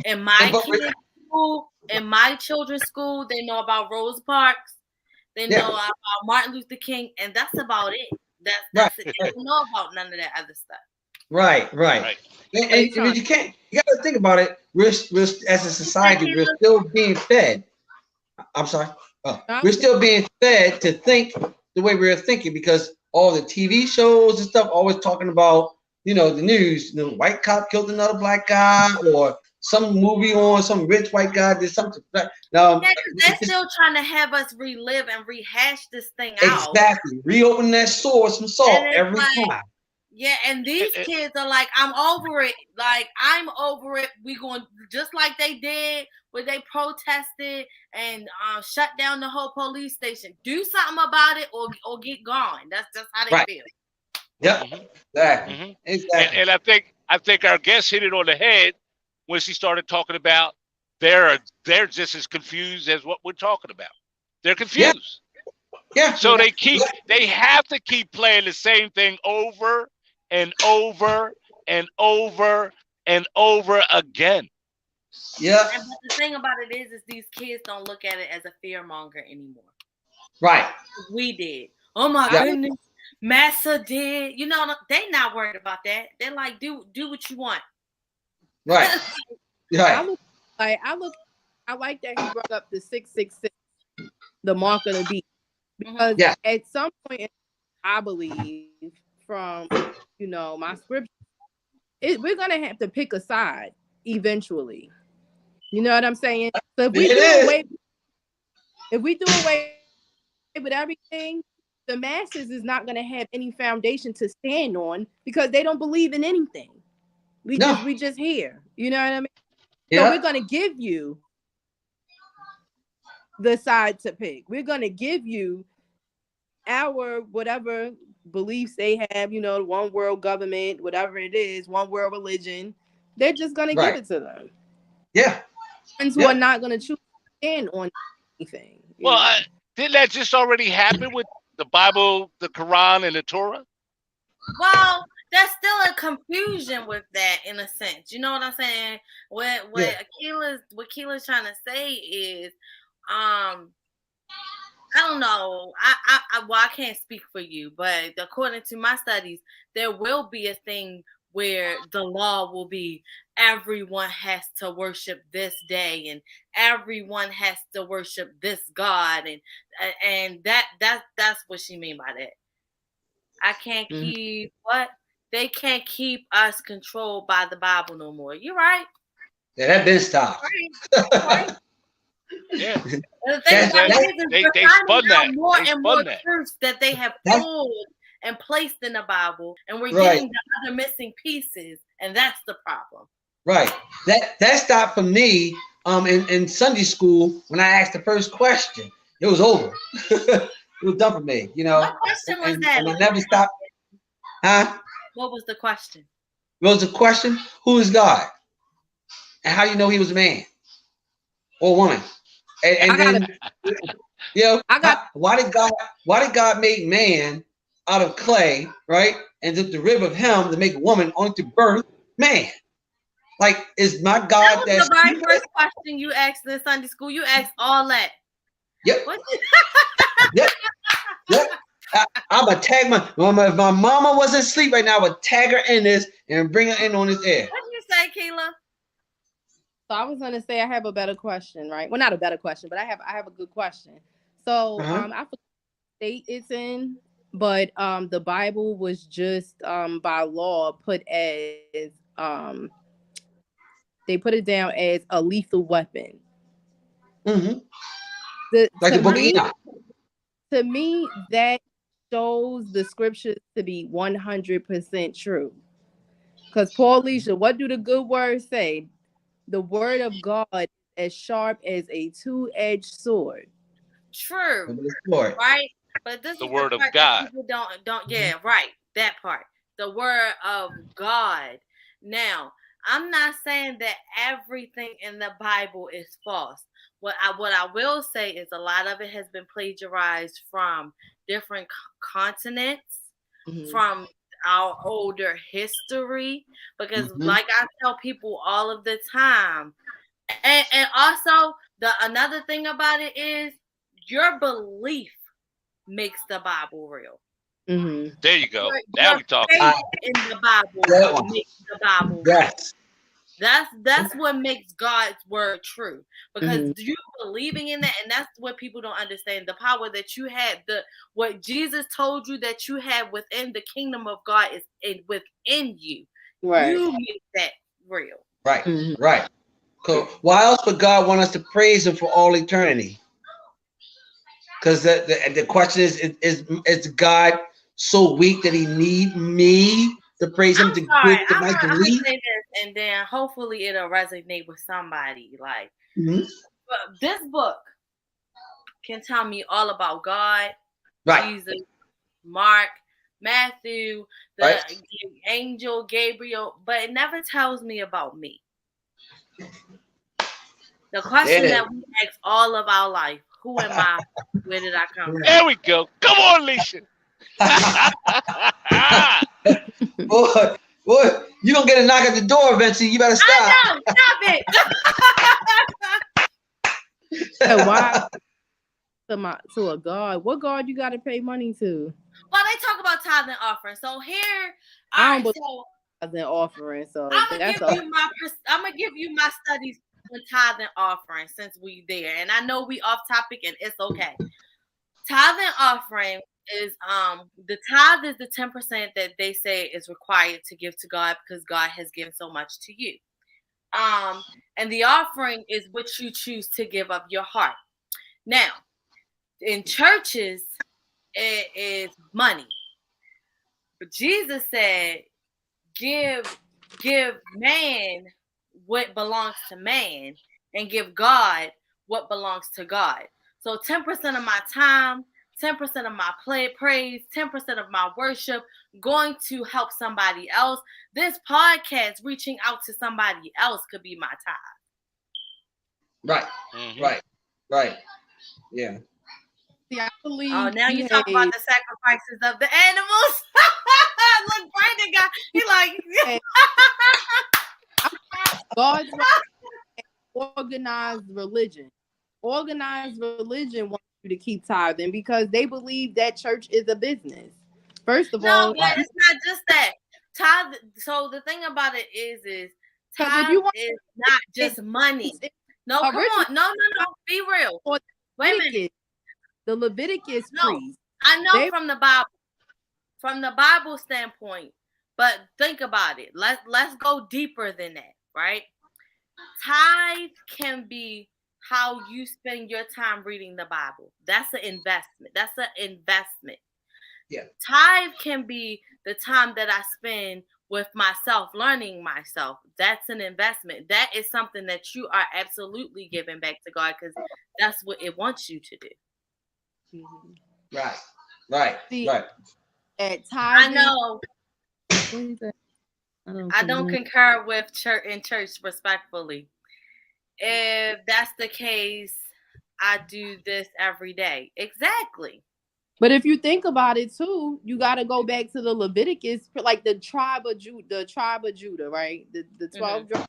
in my kids' school, in my children's school, they know about Rosa Parks. They know about Martin Luther King, and that's about it. That's it. They don't know about none of that other stuff. Right. And you can't. You got to think about it. We're as a society, we're still being fed. I'm sorry. We're still being fed to think the way we're thinking, because all the TV shows and stuff always talking about, you know, the news. The white cop killed another black guy, or some movie on, some rich white guy did something. Yeah, they're still trying to have us relive and rehash this thing out. Exactly. Reopen that sore with some salt every time. Yeah, and these kids are like, I'm over it. Like, I'm over it. We going just like they did when they protested and shut down the whole police station. Do something about it or get gone. That's just how they feel. Yep. Exactly. Exactly. And I think our guest hit it on the head when she started talking about they're just as confused as what we're talking about. They're confused. Yeah. So they have to keep playing the same thing over and over and over and over again. Yeah. And the thing about it is these kids don't look at it as a fear monger anymore. Right. We did. Oh my goodness. Massa did. You know, they not worried about that. They're like, do what you want. Right. Right. I like that he brought up the 666, the mark of the beast, because at some point, I believe from my scripture, we're gonna have to pick a side eventually. You know what I'm saying? So if we do away with everything, the masses is not gonna have any foundation to stand on because they don't believe in anything. We just here. You know what I mean? Yeah. So we're gonna give you the side to pick. We're gonna give you our whatever beliefs they have, one world government, whatever it is, one world religion. They're just gonna give it to them. Yeah. Friends who are not gonna choose to stand on anything. Well, didn't that just already happen with the Bible, the Quran, and the Torah? Well, there's still a confusion with that in a sense. You know what I'm saying? What Akila's trying to say is, I don't know. I can't speak for you, but according to my studies, there will be a thing where the law will be everyone has to worship this day and everyone has to worship this God, and that's what she mean by that. I can't keep they can't keep us controlled by the Bible no more. You're right. Yeah, that been stopped. Right. Yeah. They spun that. More and more truths that they have pulled and placed in the Bible, and we're getting the other missing pieces, and that's the problem. Right. That stopped for me in Sunday school when I asked the first question. It was over. It was done for me, What question was that? And I never stopped. Huh? What was the question? What was the question? Who is God? And how do you know he was a man or woman? Why did God make man out of clay, right? And took the rib of him to make a woman only to birth man? Like, is my God that was the very first question you asked in Sunday school? You asked all that. Yep. Yep. I'm gonna tag if my mama wasn't asleep right now, I would tag her in this and bring her in on this air. What did you say, Keila? So I was gonna say I have a better question, right? Well, not a better question, but I have a good question. So I forget what state it's in, but the Bible was just by law put as they put it down as a lethal weapon. Mm-hmm. Like the book of Enoch. To me, that shows the scriptures to be 100% true. Because Paul Alicia, what do the good words say? The word of God is as sharp as a two-edged sword. True. Right? But this the is word the part of God. That people don't right. That part. The word of God. Now, I'm not saying that everything in the Bible is false. What I will say is a lot of it has been plagiarized from different continents, from our older history, because like I tell people all of the time, and also another thing about it is your belief makes the Bible real. There you go. Now we talk. In the Bible makes the Bible real. That's what makes God's word true, because you believing in that, and that's what people don't understand. The power that you had, what Jesus told you that you have within the kingdom of God is within you. Right. You make that real. Right. Right. Cool. Why else would God want us to praise Him for all eternity? Because the question is God so weak that He need me to praise Him I'm to sorry. get the mic to I'm gonna leave? say this, and then hopefully it'll resonate with somebody. Like, Mm-hmm. but this book can tell me all about God, Right. Jesus, Mark, Matthew, the Right. angel Gabriel, but it never tells me about me. The question that we ask all of our life: who am I? Where did I come from? There we go. Come on, Alicia. boy, you gonna get a knock at the door eventually. You better stop. I know. Stop it. So why to a God? What God you got to pay money to? Well, they talk about tithe and offering. So here, I all don't right. So believe in offering. So I'm gonna give you my studies on tithe and offering since we there, and I know we off topic, and it's okay. Tithe and offering is the tithe is the 10% that they say is required to give to God because God has given so much to you. And the offering is what you choose to give of your heart. Now, in churches, it is money. But Jesus said, give man what belongs to man and give God what belongs to God. So 10% of my time, 10% of my praise, 10% of my worship going to help somebody else. This podcast reaching out to somebody else could be my tithe. Right. Mm-hmm. Right. Yeah. See, I believe. Oh, now you talk about the sacrifices of the animals. Look, Brandon got he like God's organized religion. Organized religion wants you to keep tithing because they believe that church is a business. First of all, but it's not just that. Tithe. So the thing about it is tithe is not just money. No, come on. No. Be real. Wait a minute. The Leviticus priests. I know from the Bible. From the Bible standpoint, but think about it. Let's go deeper than that, right? Tithe can be how you spend your time reading the Bible. That's an investment. Yeah. Tithe can be the time that I spend with myself, learning myself. That's an investment. That is something that you are absolutely giving back to God because that's what it wants you to do. Mm-hmm. Right. At tithing, I know. I don't concur with church respectfully. If that's the case, I do this every day. Exactly. But if you think about it too, you got to go back to the Leviticus, like the tribe of Judah, right? The 12 tribes.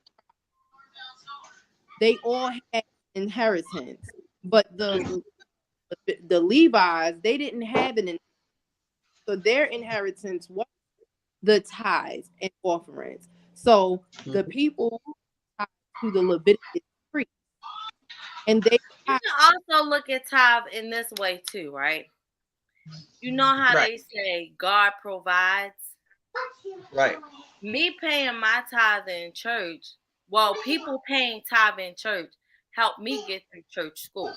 They all had inheritance, but the Levites, they didn't have an inheritance. So their inheritance was the tithes and offerings. So the people tied to the Leviticus priest, and they you can also look at tithe in this way too, right? You know how they say God provides? Right. Me paying my tithe in church, well, people paying tithe in church help me get through church school.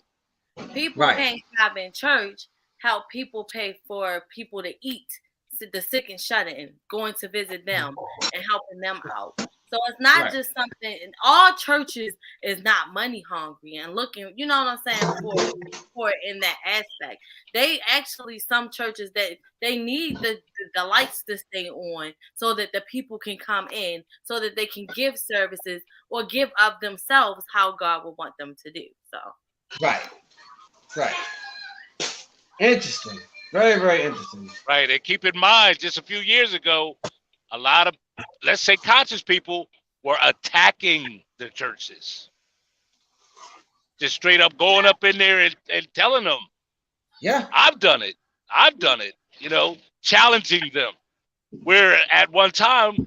People paying tithe in church help people pay for people to eat, the sick and shut-in, going to visit them and helping them out. So it's not just something, and all churches is not money hungry and looking, you know what I'm saying, for in that aspect. They actually, some churches that they need the lights to stay on so that the people can come in, so that they can give services or give of themselves how God would want them to do. So Right. Interesting. Very, very interesting. Right. And keep in mind, just a few years ago, a lot of, let's say, conscious people were attacking the churches. Just straight up going up in there and telling them, yeah, I've done it, challenging them. Where at one time,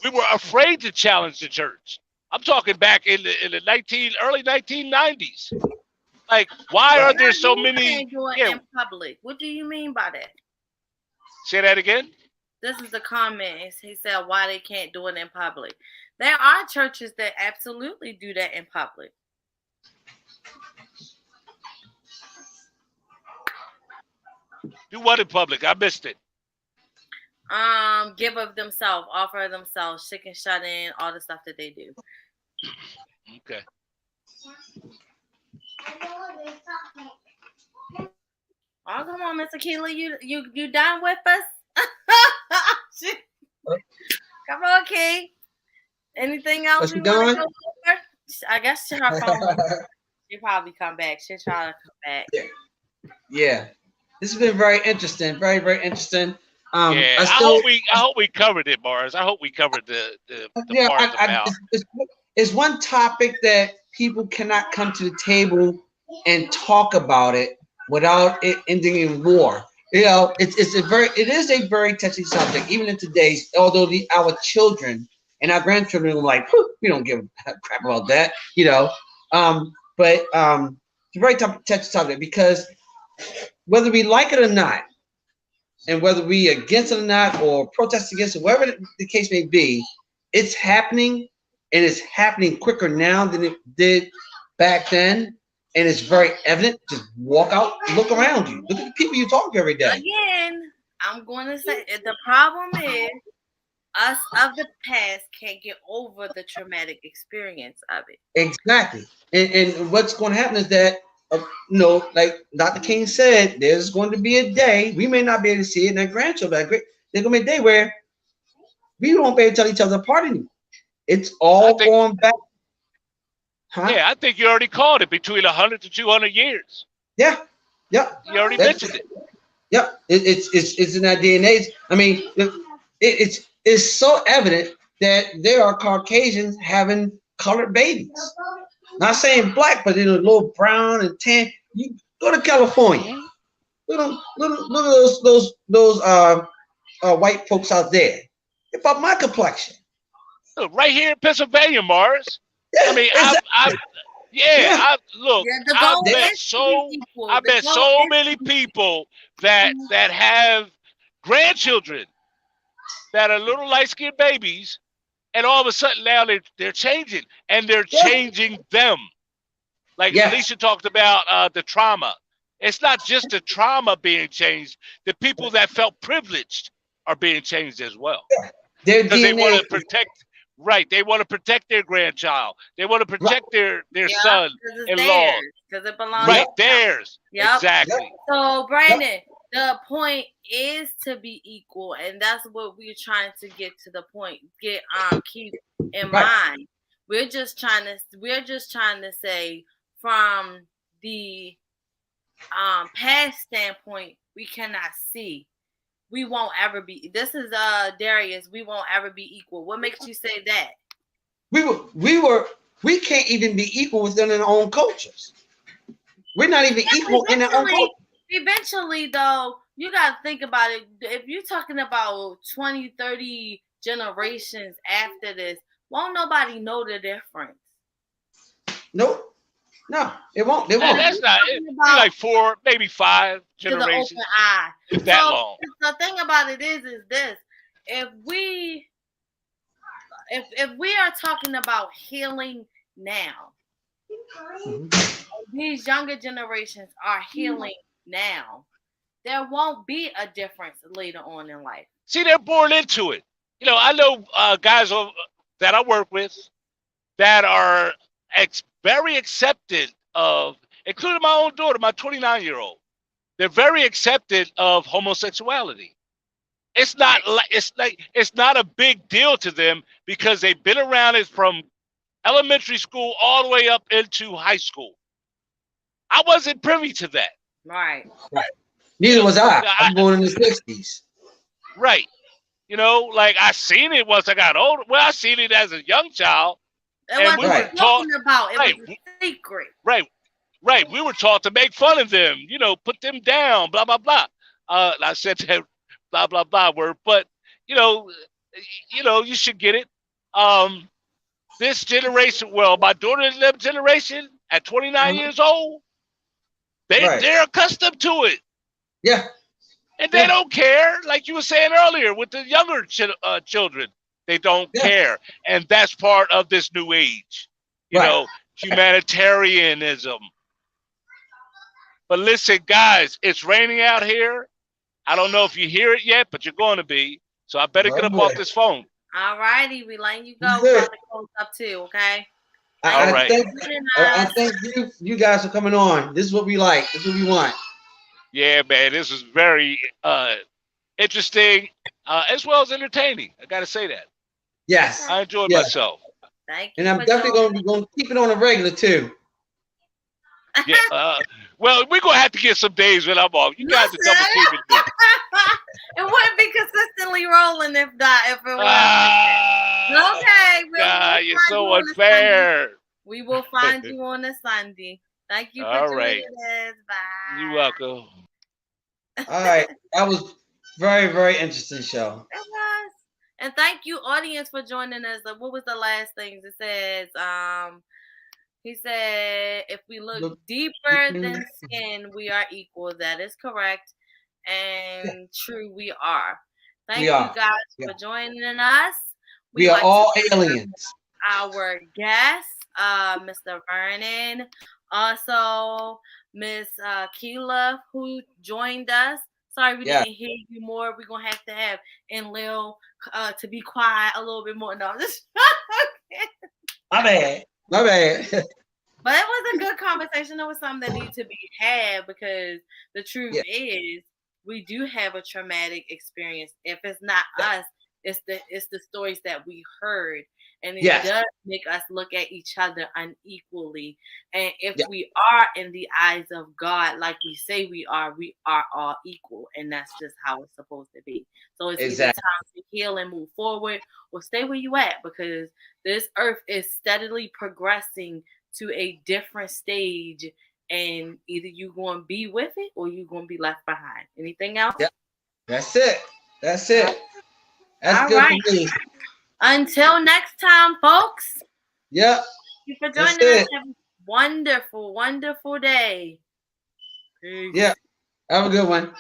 we were afraid to challenge the church. I'm talking back in the early 1990s. Like, why are there so many? In public. What do you mean by that? Say that again. this is the comment. He said why they can't do it in public. There are churches that absolutely do that in public. Do what in public? I missed it. Give of themselves, offer of themselves, chicken shut in, all the stuff that they do. Okay. Oh, come on, Mr. Keely, you done with us? Come on, Key. Anything else you want to go over? I guess her phone. She'll probably come back. She'll try to come back. Yeah. This has been very interesting. Very, very interesting. Yeah, I hope we covered it, Mars. I hope we covered the part about. It's one topic that people cannot come to the table and talk about it without it ending in war. You know, it is a very touchy subject, even in today's. Although our children and our grandchildren are like, we don't give a crap about that, you know. But it's a very touchy subject because whether we like it or not, and whether we against it or not, or protest against it, whatever the case may be, it's happening, and it's happening quicker now than it did back then. And it's very evident. Just walk out, look around you. Look at the people you talk to every day. Again, I'm going to say the problem is us of the past can't get over the traumatic experience of it. Exactly. And what's going to happen is that, like Dr. King said, there's going to be a day, we may not be able to see it in our grandchildren. There's going to be a day where we won't be able to tell each other apart anymore. It's all going back. Huh? Yeah, I think you already called it between 100 to 200 years. Yeah. You already mentioned it. Yeah, it's in that DNA. I mean, it's so evident that there are Caucasians having colored babies. Not saying black, but in a little brown and tan. You go to California. Look at those white folks out there. It's about my complexion. Look, right here in Pennsylvania, Mars. Yeah, I mean, exactly. I met so many people that have grandchildren that are little light-skinned babies, and all of a sudden now they're changing, and they're changing them. Like Alicia talked about the trauma. It's not just the trauma being changed. The people that felt privileged are being changed as well. Because they want to protect. Right, they want to protect their grandchild. They want to protect their son-in-law. Because it belongs. Right, theirs. Yep. Exactly. So, Brandon, the point is to be equal, and that's what we're trying to get to the point. Keep in mind. We're just trying to say from the past standpoint, we cannot see. We won't ever be. This is Darius. We won't ever be equal. What makes you say that? We can't even be equal within our own cultures. We're not even equal in our own culture. Eventually, though, you got to think about it. If you're talking about 20, 30 generations after this, won't nobody know the difference? Nope. No, it won't. They won't. That's not. It'd be like 4, maybe 5 generations. To the open eye. It's that long. The thing about it is this: if we are talking about healing now, these younger generations are healing now. There won't be a difference later on in life. See, they're born into it. You know, I know guys that I work with that are very accepted of, including my own daughter, my 29-year-old. They're very accepted of homosexuality. It's not a big deal to them because they've been around it from elementary school all the way up into high school. I wasn't privy to that. Right. Neither was I. I'm born in the 60s. Right. You know, like I seen it once I got older. Well, I seen it as a young child. And we were talking about it was a secret. Right. We were taught to make fun of them, you know, put them down, blah, blah, blah. I said that blah, blah, blah word, but you know, you should get it. This generation, well, my daughter's generation at 29 years old, they're accustomed to it. Yeah. And they don't care, like you were saying earlier with the younger children. They don't care. And that's part of this new age, you know, humanitarianism. But listen, guys, it's raining out here. I don't know if you hear it yet, but you're going to be. So I better get up off this phone. All righty. We letting you go. We're about to close up too, okay? All right. I thank you guys for coming on. This is what we like. This is what we want. Yeah, man. This is very interesting as well as entertaining. I got to say that. Yes. I enjoyed myself. Thank you. And I'm definitely going to keep it on a regular too. Yeah. Well, we're going to have to get some days when I'm off. You guys are double teaming me. It wouldn't be consistently rolling if it was. Okay. You're so unfair. We will find you on a Sunday. Thank you for joining us. Bye. You're welcome. All right. That was very, very interesting show. It was. And thank you, audience, for joining us. What was the last thing it says? He said, if we look deeper than skin, we are equal. That is correct. And true, we are. Thank you guys for joining us. We are all aliens. Our guest, Mr. Vernon. Also, Miss Keela, who joined us. Sorry, we didn't hear you more. We're going to have and Lil to be quiet a little bit more. No, just My bad. But it was a good conversation. It was something that needed to be had because the truth is we do have a traumatic experience. If it's not us, it's the stories that we heard. And it does make us look at each other unequally. And if we are in the eyes of God, like we say we are all equal. And that's just how it's supposed to be. So it's either time to heal and move forward or stay where you at, because this earth is steadily progressing to a different stage. And either you're going to be with it or you're going to be left behind. Anything else? Yep. That's it. That's good for me. Until next time, folks. Yep. Thank you for joining us. Have a wonderful, wonderful day. Peace. Yeah. Have a good one.